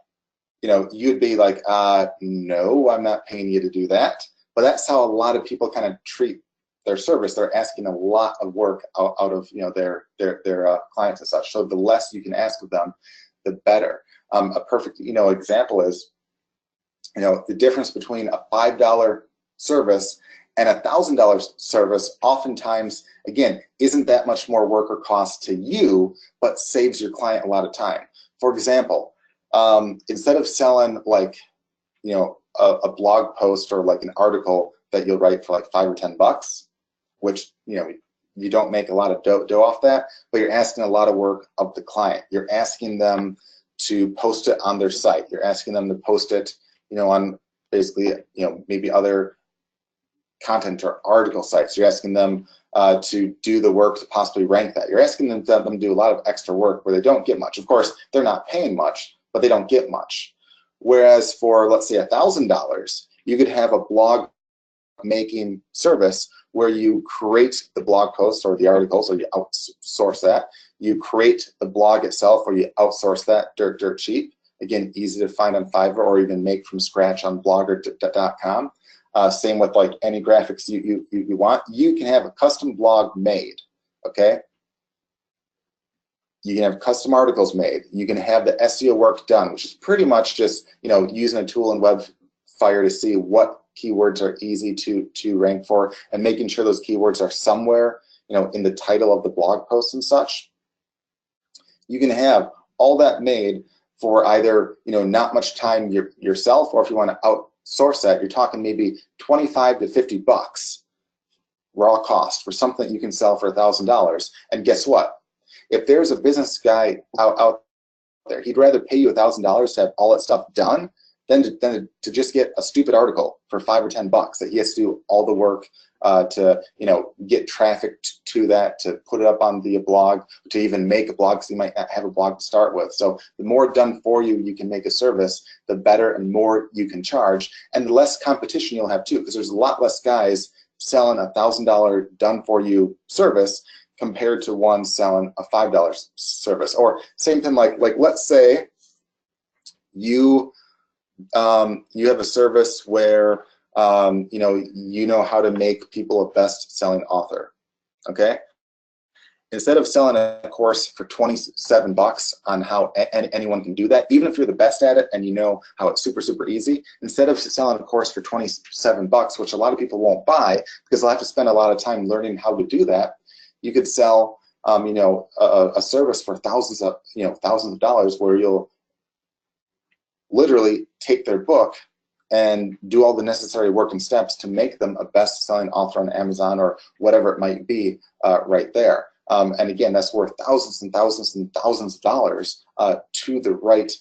You'd be like, no, I'm not paying you to do that. But that's how a lot of people kind of treat their service. They're asking a lot of work out of their clients and such. So the less you can ask of them, the better. A perfect example is the difference between a $5 service and a $1,000 service. Oftentimes, again, isn't that much more work or cost to you, but saves your client a lot of time. For example, instead of selling like a blog post or like an article that you'll write for like $5 or $10, which you don't make a lot of dough off that, but you're asking a lot of work of the client. You're asking them to post it on their site. You're asking them to post it, on basically, maybe other content or article sites. You're asking them to do the work to possibly rank that. You're asking them to do a lot of extra work where they don't get much. Of course, they're not paying much, but they don't get much. Whereas for, let's say, $1,000, you could have a blog making service where you create the blog posts or the articles, or you outsource that. you create the blog itself, or you outsource that dirt cheap. Again, easy to find on Fiverr, or even make from scratch on blogger.com. Same with like any graphics you want. You can have a custom blog made, okay? You can have custom articles made. You can have the SEO work done, which is pretty much just, you know, using a tool in Webfire to see what keywords are easy to rank for, and making sure those keywords are somewhere, you know, in the title of the blog post and such. You can have all that made for either, you know, not much time yourself, or if you want to outsource that, you're talking maybe 25 to 50 bucks raw cost for something that you can sell for $1,000. And guess what? If there's a business guy out there, he'd rather pay you $1,000 to have all that stuff done than to just get a stupid article for 5 or 10 bucks that he has to do all the work to, you know, get traffic to that, to put it up on the blog, to even make a blog, because you might not have a blog to start with. So the more done for you can make a service, the better and more you can charge, and the less competition you'll have too, because there's a lot less guys selling a $1,000 done for you service compared to one selling a $5 service. Or same thing, like let's say you have a service where you know how to make people a best-selling author, okay? Instead of selling a course for 27 bucks on how anyone can do that, even if you're the best at it and you know how it's super easy, instead of selling a course for 27 bucks, which a lot of people won't buy because they'll have to spend a lot of time learning how to do that, you could sell a service for thousands of dollars, where you'll literally take their book and do all the necessary work and steps to make them a best-selling author on Amazon or whatever it might be right there. And again, that's worth thousands and thousands and thousands of dollars to the right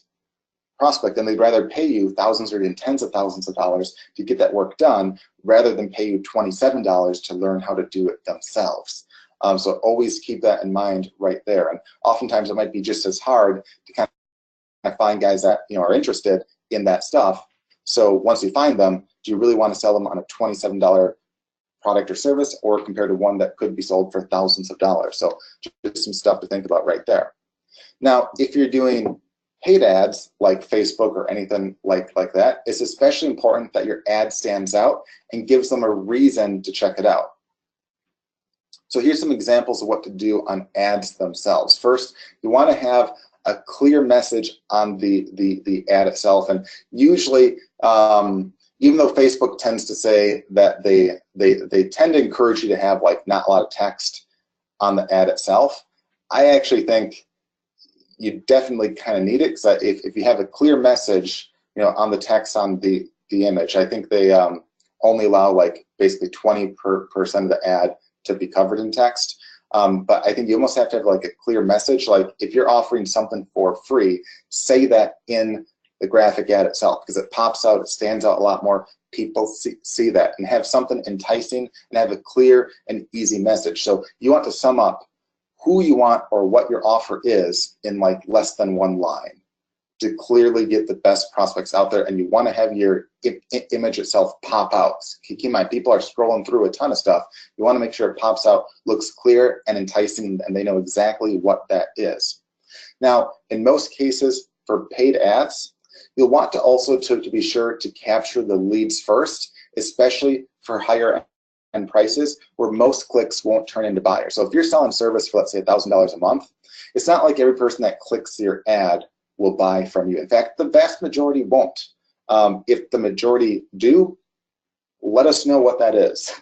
prospect, and they'd rather pay you thousands or even tens of thousands of dollars to get that work done rather than pay you $27 to learn how to do it themselves. So always keep that in mind right there. And oftentimes it might be just as hard to kind of find guys that are interested in that stuff. So once you find them, do you really want to sell them on a $27 product or service, or compared to one that could be sold for thousands of dollars? So just some stuff to think about right there. Now, if you're doing paid ads like Facebook or anything like that, it's especially important that your ad stands out and gives them a reason to check it out. So here's some examples of what to do on ads themselves. First, you want to have a clear message on the ad itself, and usually, even though Facebook tends to say that they tend to encourage you to have like not a lot of text on the ad itself, I actually think you definitely kind of need it, because if you have a clear message, on the text on the image, I think they only allow like basically 20% of the ad to be covered in text. But I think you almost have to have like a clear message. Like if you're offering something for free, say that in the graphic ad itself, because it pops out, it stands out a lot more. People see that, and have something enticing and have a clear and easy message. So you want to sum up who you want or what your offer is in like less than one line to clearly get the best prospects out there. And you want to have your image itself pop out. Keep in mind, people are scrolling through a ton of stuff. You want to make sure it pops out, looks clear and enticing, and they know exactly what that is. Now, in most cases for paid ads, you'll want to also to be sure to capture the leads first, especially for higher end prices where most clicks won't turn into buyers. So if you're selling service for, let's say, $1,000 a month, it's not like every person that clicks your ad will buy from you. In fact, the vast majority won't. If the majority do, let us know what that is,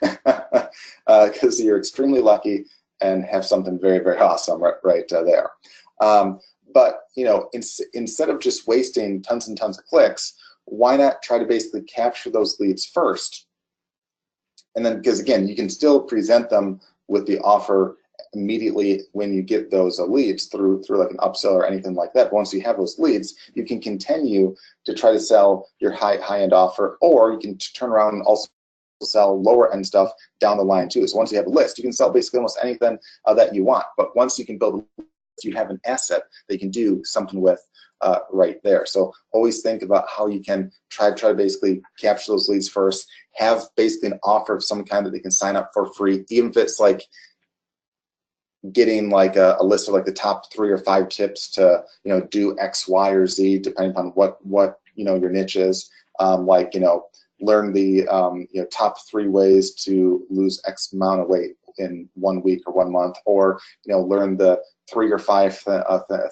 because you're extremely lucky and have something very awesome right there. But instead of just wasting tons and tons of clicks, why not try to basically capture those leads first? And then, because again, you can still present them with the offer immediately when you get those leads through like an upsell or anything like that. But once you have those leads, you can continue to try to sell your high-end offer, or you can turn around and also sell lower end stuff down the line too. So once you have a list, you can sell basically almost anything that you want. But once you can build a list, you have an asset that you can do something with right there. So always think about how you can try to basically capture those leads first, have basically an offer of some kind that they can sign up for free, even if it's like getting like a list of like the top 3 or 5 tips to, you know, do X, Y, or Z, depending on what you know, your niche is. Like, you know, learn the you know, top 3 ways to lose X amount of weight in 1 week or 1 month, or, you know, learn the 3 or 5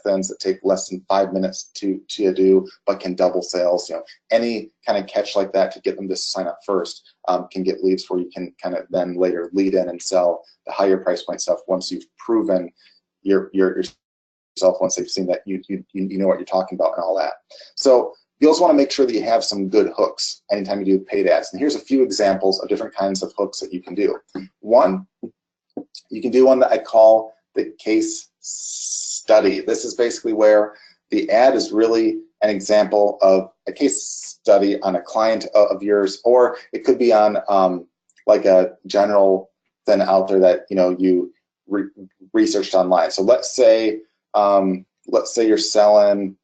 things that take less than 5 minutes to do but can double sales. You know, any kind of catch like that to get them to sign up first can get leads where you can kind of then later lead in and sell the higher price point stuff once you've proven yourself, once they've seen that you know what you're talking about and all that. So you also want to make sure that you have some good hooks anytime you do paid ads. And here's a few examples of different kinds of hooks that you can do. One, you can do one that I call the case study. This is basically where the ad is really an example of a case study on a client of yours, or it could be on like a general thing out there that, you know, you researched online. So let's say you're selling,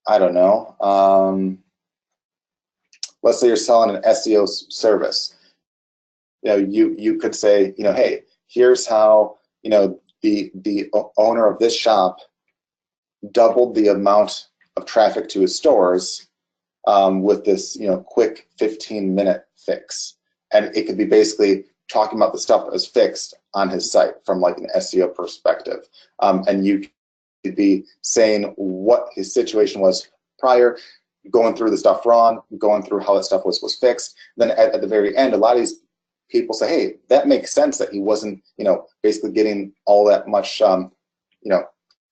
I don't know, let's say you're selling an SEO service. You know, you could say, you know, hey, here's how, you know, the owner of this shop doubled the amount of traffic to his stores with this, you know, quick 15-minute fix. And it could be basically talking about the stuff that was fixed on his site from like an SEO perspective. And you could be saying what his situation was prior, going through the stuff wrong, going through how that stuff was fixed. Then at the very end, a lot of these people say, hey, that makes sense that he wasn't, you know, basically getting all that much, you know,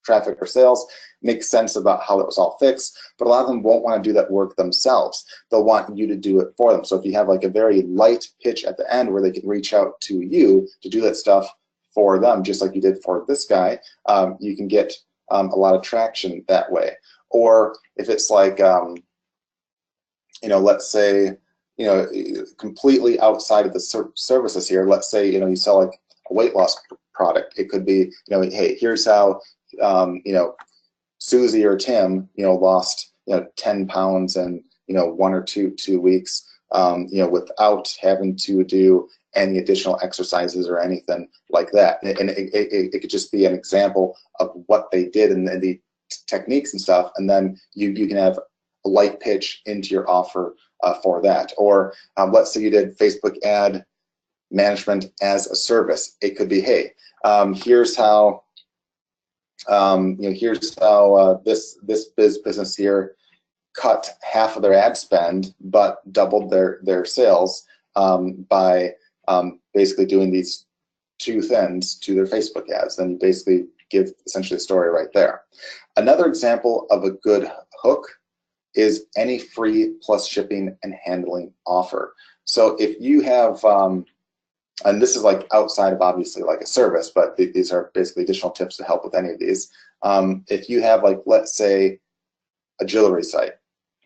traffic or sales. Makes sense about how it was all fixed, but a lot of them won't want to do that work themselves. They'll want you to do it for them. So if you have like a very light pitch at the end where they can reach out to you to do that stuff for them, just like you did for this guy, you can get a lot of traction that way. Or if it's like, you know, let's say, you know, completely outside of the services here, let's say, you know, you sell like a weight loss product. It could be, you know, hey, here's how, you know, Susie or Tim, you know, lost, you know, 10 pounds in, you know, 1 or 2 weeks, you know, without having to do any additional exercises or anything like that. And it could just be an example of what they did and the techniques and stuff. And then you can have a light pitch into your offer for that. Or let's say you did Facebook ad management as a service. It could be, hey, here's how, you know, here's how this business here cut half of their ad spend, but doubled their sales by basically doing these 2 things to their Facebook ads. Then you basically give essentially a story right there. Another example of a good hook is any free plus shipping and handling offer. So if you have, and this is like outside of obviously like a service, but these are basically additional tips to help with any of these. If you have like, let's say, a jewelry site,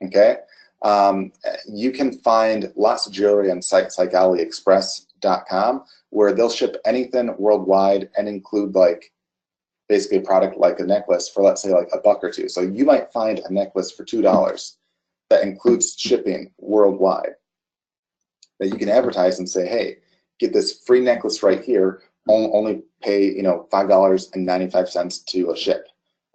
okay? You can find lots of jewelry on sites like AliExpress.com where they'll ship anything worldwide and include like basically a product like a necklace for, let's say, like $1 or $2. So you might find a necklace for $2 that includes shipping worldwide that you can advertise and say, hey, get this free necklace right here, only pay, you know, $5.95 to ship.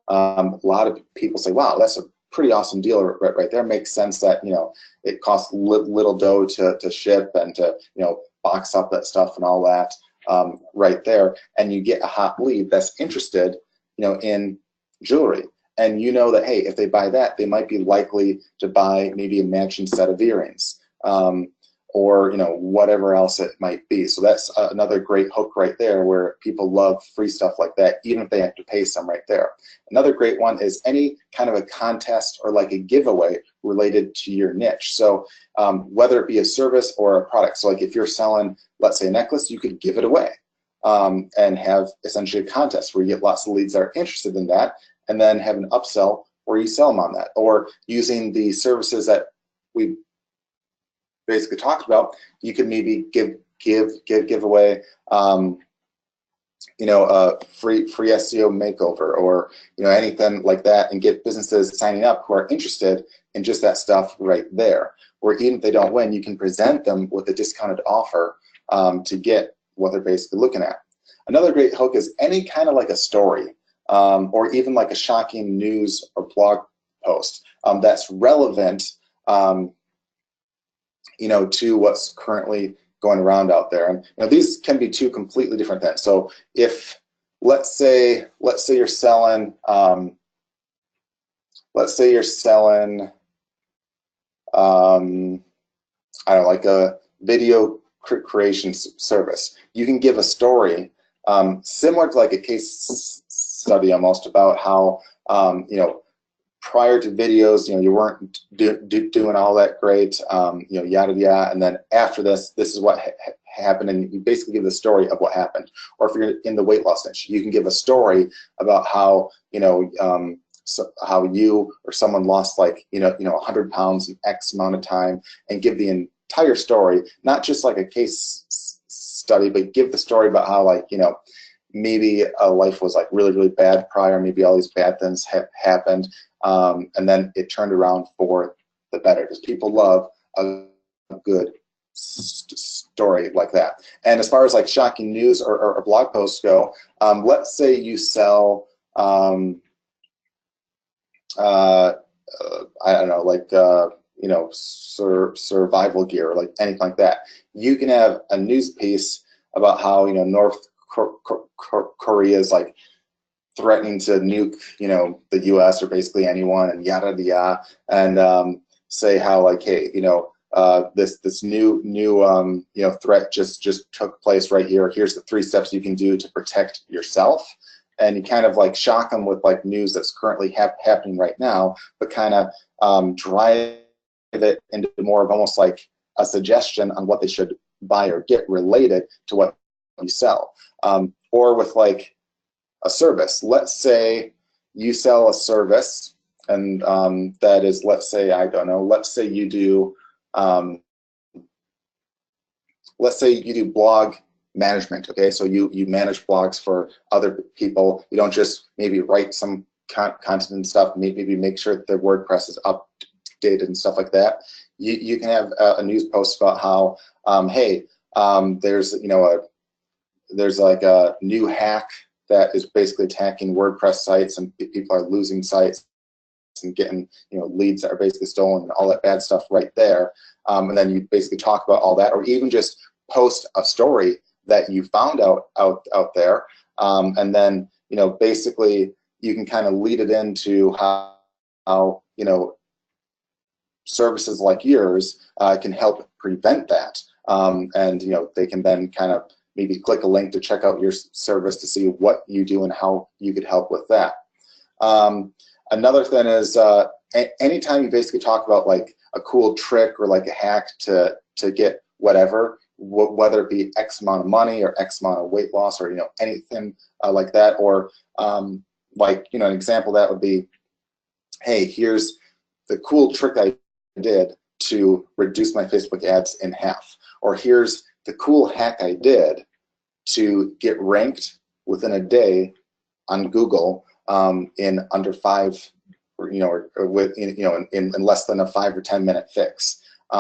A lot of people say, wow, that's a pretty awesome deal right there. Makes sense that, you know, it costs little dough to ship and to, you know, box up that stuff and all that right there. And you get a hot lead that's interested, you know, in jewelry. And you know that, hey, if they buy that, they might be likely to buy maybe a matching set of earrings. Or, you know, whatever else it might be. So that's another great hook right there where people love free stuff like that, even if they have to pay some right there. Another great one is any kind of a contest or like a giveaway related to your niche. So whether it be a service or a product. So like if you're selling, let's say, a necklace, you could give it away and have essentially a contest where you get lots of leads that are interested in that, and then have an upsell where you sell them on that. Or using the services that we basically talked about, you could maybe give away, you know, a free SEO makeover, or, you know, anything like that, and get businesses signing up who are interested in just that stuff right there. Or even if they don't win, you can present them with a discounted offer to get what they're basically looking at. Another great hook is any kind of like a story, or even like a shocking news or blog post that's relevant, to what's currently going around out there. And these can be two completely different things. So if let's say you're selling, I don't know, like a video creation service. You can give a story similar to like a case study almost about how prior to videos, you weren't doing all that great, yada yada, and then after this is what happened, and you basically give the story of what happened. Or if you're in the weight loss niche, you can give a story about how how you or someone lost like 100 pounds in X amount of time, and give the entire story, not just like a case study, but give the story about how maybe life was like really, really bad prior, maybe all these bad things happened, and then it turned around for the better, because people love a good story like that. And as far as like shocking news or blog posts go, let's say you sell I don't know, like survival gear, or like anything like that. You can have a news piece about how North Korea is like threatening to nuke the U.S. or basically anyone, and yada yada, and say how like, hey, this new threat just took place right here. Here's the 3 steps you can do to protect yourself. And you kind of like shock them with like news that's currently happening right now, but kind of drive it into more of almost like a suggestion on what they should buy or get related to what you sell. Or with like a service. Let's say you sell a service, and that is, let's say, I don't know, let's say you do blog management. Okay, so you manage blogs for other people. You don't just maybe write some content and stuff, maybe make sure that their WordPress is updated and stuff like that. You can have a news post about how hey, there's there's like a new hack that is basically attacking WordPress sites, and people are losing sites and getting leads that are basically stolen and all that bad stuff right there. And then you basically talk about all that, or even just post a story that you found out there, and then basically you can kind of lead it into how services like yours can help prevent that, and they can then kind of maybe click a link to check out your service to see what you do and how you could help with that. Another thing is anytime you basically talk about like a cool trick or like a hack to get whatever, whether it be X amount of money or X amount of weight loss, or anything like that, or like an example that would be, hey, here's the cool trick I did to reduce my Facebook ads in half, or here's the cool hack I did to get ranked within a day on Google in under 5, or with in less than a 5 or 10 minute fix.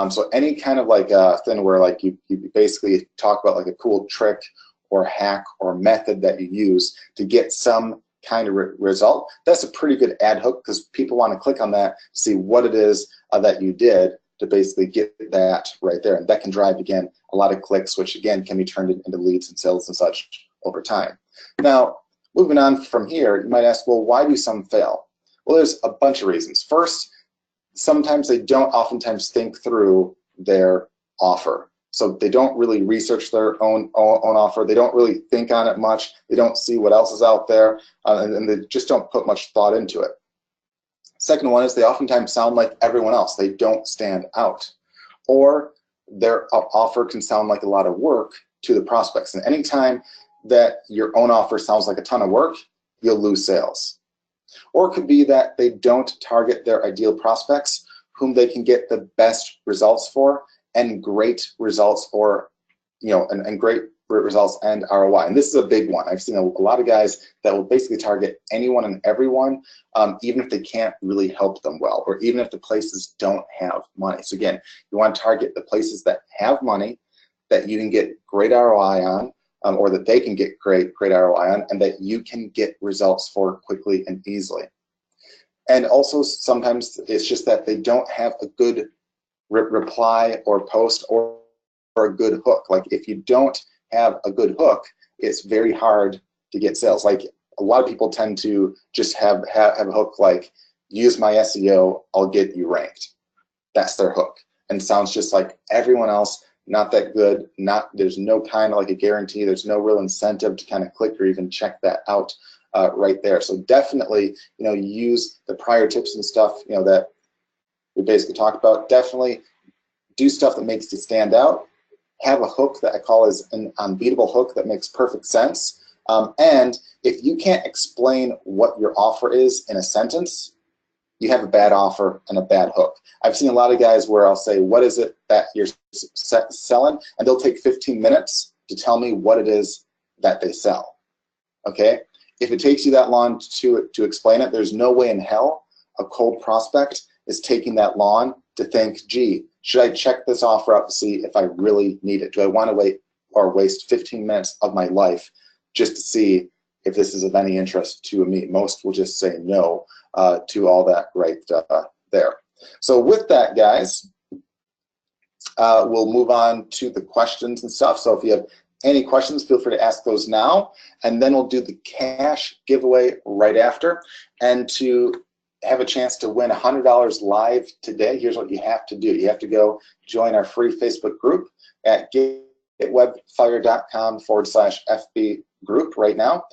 So any kind of like thing where like you basically talk about like a cool trick or hack or method that you use to get some kind of result, that's a pretty good ad hook, because people want to click on that to see what it is that you did to basically get that right there. And that can drive, again, a lot of clicks, which again can be turned into leads and sales and such over time. Now, moving on from here, you might ask, well, why do some fail? Well, there's a bunch of reasons. First, sometimes they don't oftentimes think through their offer. So they don't really research their own offer. They don't really think on it much. They don't see what else is out there, and they just don't put much thought into it. Second one is they oftentimes sound like everyone else. They don't stand out. Or their offer can sound like a lot of work to the prospects. And anytime that your own offer sounds like a ton of work, you'll lose sales. Or it could be that they don't target their ideal prospects, whom they can get the best results for, and great results for, and great results and ROI. And this is a big one. I've seen a lot of guys that will basically target anyone and everyone, even if they can't really help them well, or even if the places don't have money. So again, you want to target the places that have money, that you can get great ROI on, or that they can get great ROI on, and that you can get results for quickly and easily. And also sometimes it's just that they don't have a good reply or post or a good hook. Like if you don't have a good hook, it's very hard to get sales. Like a lot of people tend to just have a hook like, use my SEO, I'll get you ranked. That's their hook, and sounds just like everyone else, not that good, there's no kind of like a guarantee, there's no real incentive to kind of click or even check that out right there. So definitely, use the prior tips and stuff, that we basically talked about. Definitely do stuff that makes you stand out. Have a hook that I call is an unbeatable hook that makes perfect sense. And if you can't explain what your offer is in a sentence, you have a bad offer and a bad hook. I've seen a lot of guys where I'll say, what is it that you're selling? And they'll take 15 minutes to tell me what it is that they sell, okay? If it takes you that long to explain it, there's no way in hell a cold prospect is taking that long to think, gee, should I check this offer out to see if I really need it? Do I want to wait or waste 15 minutes of my life just to see if this is of any interest to me? Most will just say no to all that right there. So with that, guys, we'll move on to the questions and stuff. So if you have any questions, feel free to ask those now, and then we'll do the cash giveaway right after. And to have a chance to win $100 live today, here's what you have to do. You have to go join our free Facebook group at getwebfire.com/FB group right now.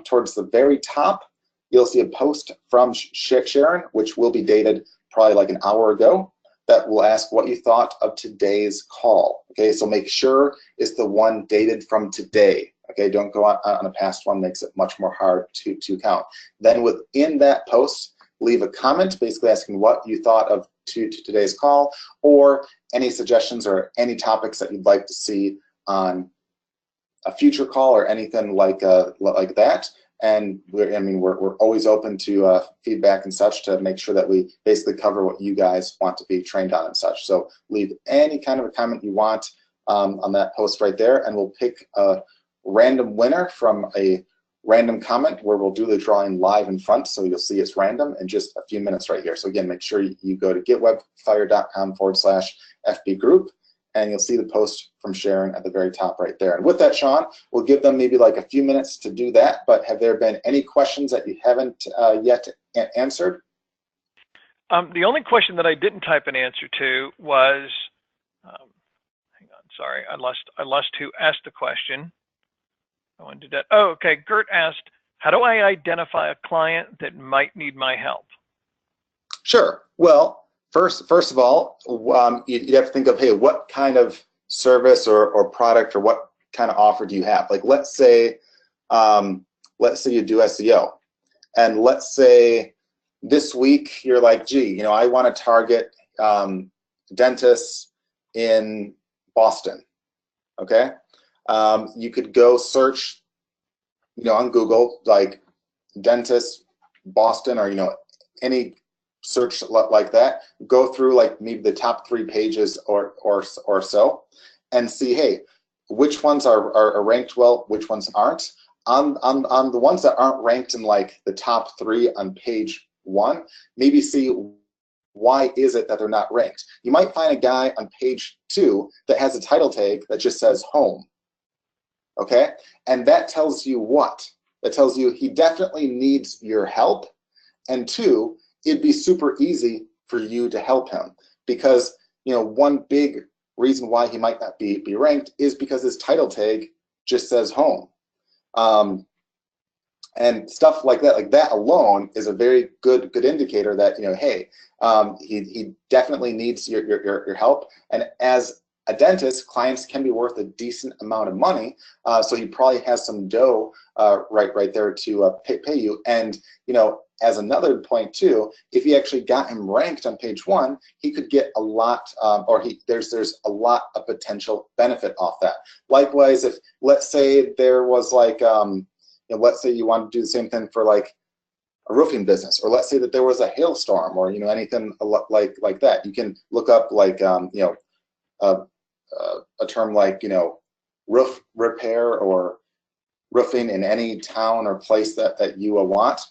Towards the very top, you'll see a post from Sharon, which will be dated probably like an hour ago, that will ask what you thought of today's call. Okay, so make sure it's the one dated from today. Okay, don't go on a past one, makes it much more hard to count. Then within that post, leave a comment basically asking what you thought of today's call, or any suggestions or any topics that you'd like to see on a future call or anything like that. And we're always open to feedback and such to make sure that we basically cover what you guys want to be trained on and such. So leave any kind of a comment you want on that post right there, and we'll pick a random winner from a random comment where we'll do the drawing live in front, so you'll see it's random in just a few minutes right here. So again, make sure you go to getwebfire.com/FB group, and you'll see the post from Sharon at the very top right there. And with that, Sean, we'll give them maybe like a few minutes to do that, but have there been any questions that you haven't yet answered? The only question that I didn't type an answer to was, hang on, sorry, I lost who asked the question. I wanted to do that. Oh, okay, Gert asked, how do I identify a client that might need my help? Sure, well, First of all, you'd have to think of, hey, what kind of service or product or what kind of offer do you have? Like, let's say you do SEO, and let's say this week you're like, gee, I want to target dentists in Boston. Okay, you could go search, on Google like dentist Boston, or any search like that, go through like maybe the top 3 pages or so, and see, hey, which ones are ranked well, which ones aren't. On the ones that aren't ranked in like the top 3 on page 1, maybe see why is it that they're not ranked. You might find a guy on page 2 that has a title tag that just says home. Okay, and that tells you what? That tells you he definitely needs your help, and 2, it'd be super easy for you to help him, because one big reason why he might not be ranked is because his title tag just says home, and stuff like that alone is a very good indicator that hey, he definitely needs your help. And as a dentist, clients can be worth a decent amount of money, so he probably has some dough right there to pay you. And as another point too, if you actually got him ranked on page 1, he could get a lot, there's a lot of potential benefit off that. Likewise, if let's say there was like, let's say you want to do the same thing for like a roofing business, or let's say that there was a hailstorm, or anything like that, you can look up like a term like roof repair or roofing in any town or place that you want.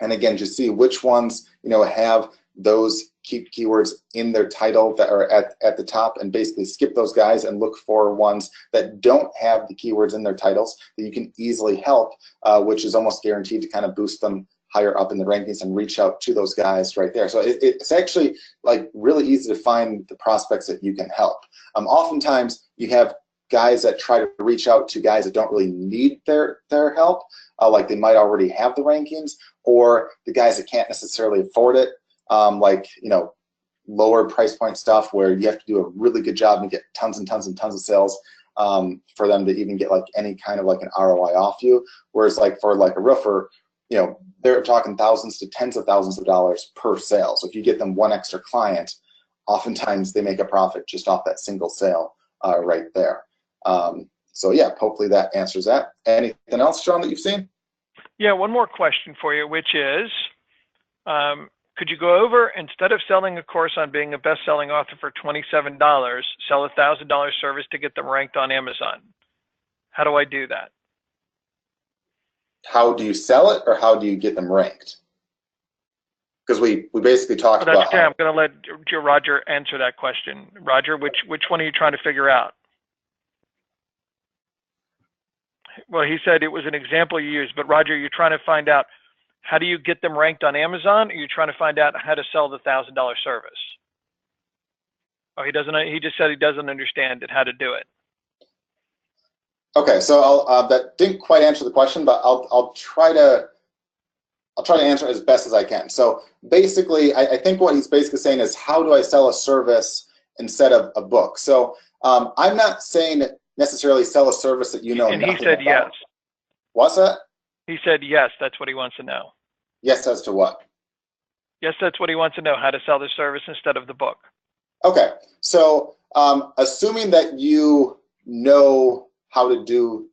And again, just see which ones, have those keywords in their title that are at the top, and basically skip those guys and look for ones that don't have the keywords in their titles that you can easily help, which is almost guaranteed to kind of boost them higher up in the rankings and reach out to those guys right there. So it's actually like really easy to find the prospects that you can help. Oftentimes you have guys that try to reach out to guys that don't really need their help, like they might already have the rankings, or the guys that can't necessarily afford it, like lower price point stuff where you have to do a really good job and get tons and tons and tons of sales for them to even get like any kind of like an ROI off you. Whereas like for like a roofer, they're talking thousands to tens of thousands of dollars per sale. So if you get them one extra client, oftentimes they make a profit just off that single sale right there. So yeah, hopefully that answers that. Anything else, John, that you've seen? Yeah, one more question for you, which is, could you go over, instead of selling a course on being a best-selling author for $27, sell a $1,000 service to get them ranked on Amazon? How do I do that? How do you sell it, or how do you get them ranked? Because we basically talked about. Okay, I'm going to let Roger answer that question. Roger, which one are you trying to figure out? Well, he said it was an example you used, but Roger, you're trying to find out how do you get them ranked on Amazon, or you're trying to find out how to sell the $1,000 service? Oh, he doesn't. He just said he doesn't understand it, how to do it. Okay, so that didn't quite answer the question, but I'll try to answer as best as I can. So basically, I think what he's basically saying is, how do I sell a service instead of a book? So I'm not saying necessarily sell a service that you know nothing about. And he said yes. What's that? He said yes. That's what he wants to know. Yes, as to what? Yes, that's what he wants to know, how to sell the service instead of the book. Okay, so assuming that you know how to do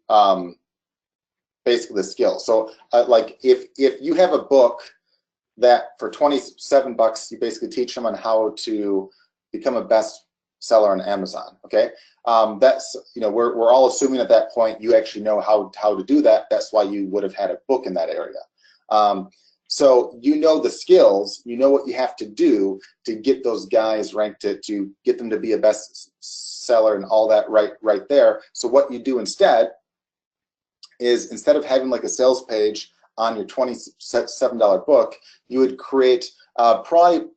basically the skills. So like if you have a book that for $27, you basically teach them on how to become a best seller on Amazon, okay? That's, we're all assuming at that point you actually know how to do that. That's why you would have had a book in that area. So you know the skills, you know what you have to do to get those guys ranked, to get them to be a best seller and all that right there. So what you do instead is, instead of having like a sales page on your $27 book, you would create probably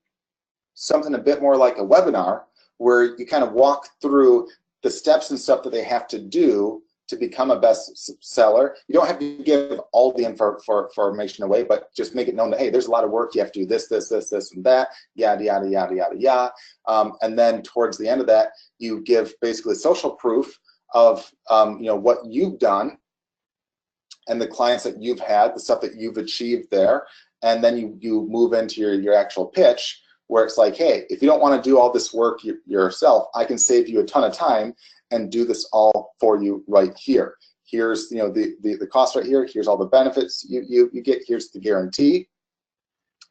something a bit more like a webinar, where you kind of walk through the steps and stuff that they have to do to become a best seller. You don't have to give all the information away, but just make it known that, hey, there's a lot of work. You have to do this, and that, yada, yada, yada, yada, yada. And then towards the end of that, you give basically social proof of what you've done and the clients that you've had, the stuff that you've achieved there. And then you move into your actual pitch, where it's like, hey, if you don't want to do all this work yourself, I can save you a ton of time and do this all for you right here. Here's the cost right here. Here's all the benefits you get. Here's the guarantee.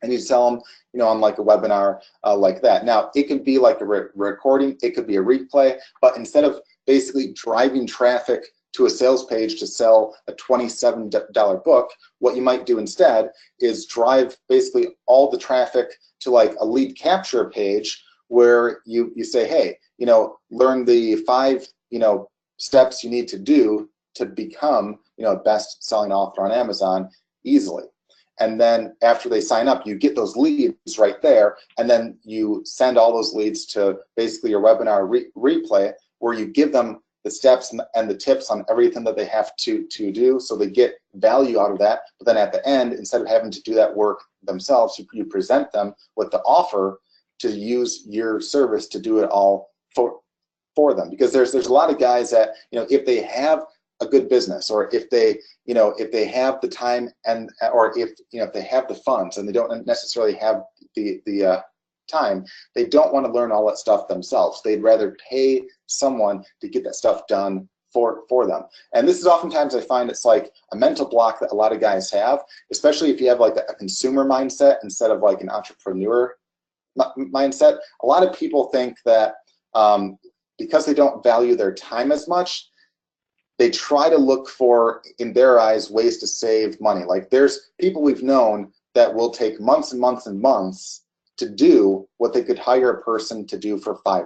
And you tell them, on like a webinar like that. Now, it could be like a recording. It could be a replay. But instead of basically driving traffic to a sales page to sell a $27 book, what you might do instead is drive basically all the traffic to like a lead capture page, where you say, hey, learn the 5 steps you need to do to become a best selling author on Amazon easily. And then after they sign up, you get those leads right there, and then you send all those leads to basically your webinar replay, where you give them the steps and the tips on everything that they have to do, so they get value out of that. But then at the end, instead of having to do that work themselves, you present them with the offer to use your service to do it all for them. Because there's a lot of guys that, if they have a good business, or if they have the time, and or if they have the funds and they don't necessarily have the time, they don't want to learn all that stuff themselves. They'd rather pay someone to get that stuff done for them. And this is oftentimes, I find, it's like a mental block that a lot of guys have, especially if you have like a consumer mindset instead of like an entrepreneur mindset. A lot of people think that because they don't value their time as much, they try to look for, in their eyes, ways to save money. Like there's people we've known that will take months and months and months to do what they could hire a person to do for $5.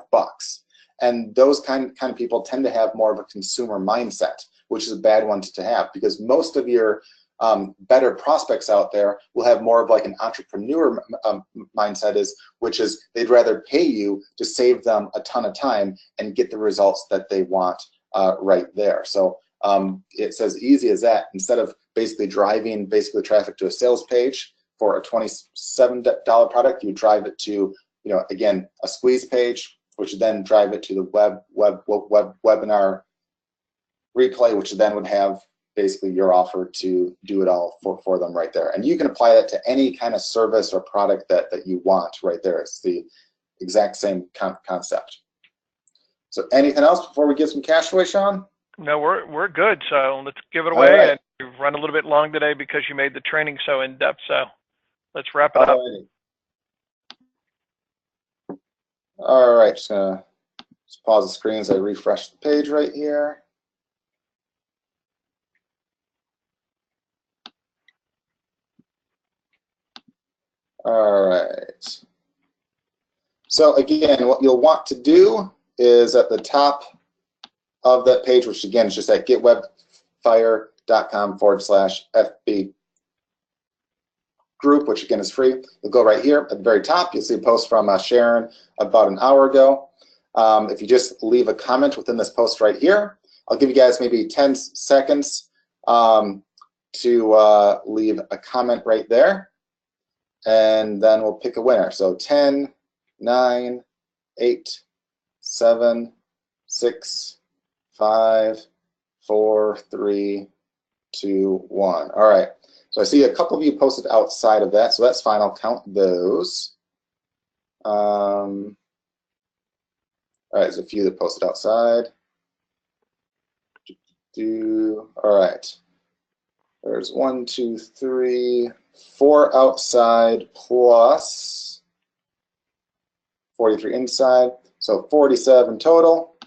And those kind of people tend to have more of a consumer mindset, which is a bad one to have, because most of your better prospects out there will have more of like an entrepreneur mindset, which is they'd rather pay you to save them a ton of time and get the results that they want right there. So it's as easy as that. Instead of basically driving traffic to a sales page for a $27 product, you drive it to, again, a squeeze page, which would then drive it to the webinar replay, which then would have basically your offer to do it all for them right there. And you can apply that to any kind of service or product that you want right there. It's the exact same concept. So anything else before we give some cash away, Sean? No, we're good. So let's give it away. Right. And we've run a little bit long today because you made the training so in depth. So let's wrap it up. All right, just pause the screen as I refresh the page right here. All right. So again, what you'll want to do is at the top of that page, which again is just at getwebfire.com/FB group, which again is free. You'll go right here at the very top. You'll see a post from Sharon about an hour ago. If you just leave a comment within this post right here, I'll give you guys maybe 10 seconds to leave a comment right there, and then we'll pick a winner. So 10, 9, 8, 7, 6, 5, 4, 3, 2, 1. All right. So I see a couple of you posted outside of that, so that's fine. I'll count those. All right, there's a few that posted outside. All right. There's 1, 2, 3, 4 outside plus 43 inside, so 47 total.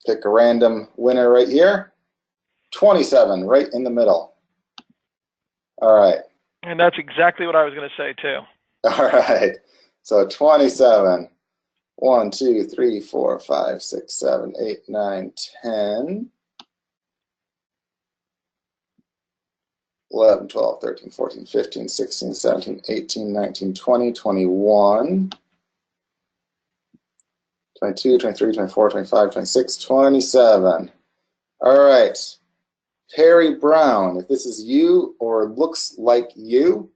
Pick a random winner right here. 27, right in the middle. All right. And that's exactly what I was going to say too. All right. So 27. 1, 2, 3, 4, 5, 6, 7, 8, 9, 10. 11, 12, 13, 14, 15, 16, 17, 18, 19, 20, 21. 22, 23, 24, 25, 26, 27. All right. Perry Brown, if this is you or looks like you,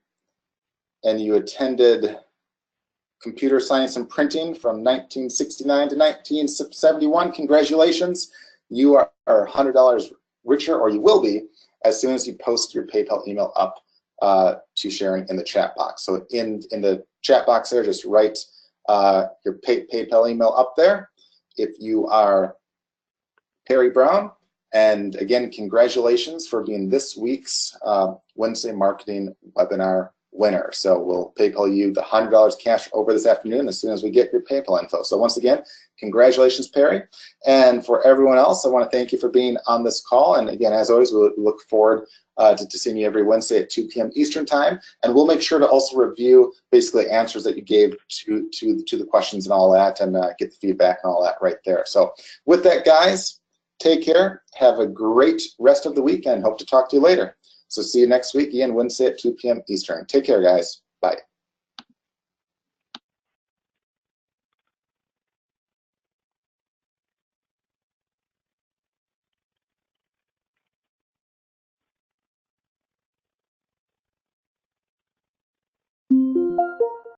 and you attended computer science and printing from 1969 to 1971, congratulations. You are $100 richer, or you will be, as soon as you post your PayPal email up to Sharon in the chat box. So in the chat box there, just write your PayPal email up there if you are Perry Brown. And again, congratulations for being this week's Wednesday Marketing Webinar winner. So we'll PayPal you the $100 cash over this afternoon as soon as we get your PayPal info. So once again, congratulations, Perry. And for everyone else, I want to thank you for being on this call. And again, as always, we'll look forward to seeing you every Wednesday at 2 p.m. Eastern time. And we'll make sure to also review basically answers that you gave to the questions and all that, and get the feedback and all that right there. So with that, guys, take care. Have a great rest of the weekend. Hope to talk to you later. So see you next week, again, Wednesday at 2 p.m. Eastern. Take care, guys. Bye.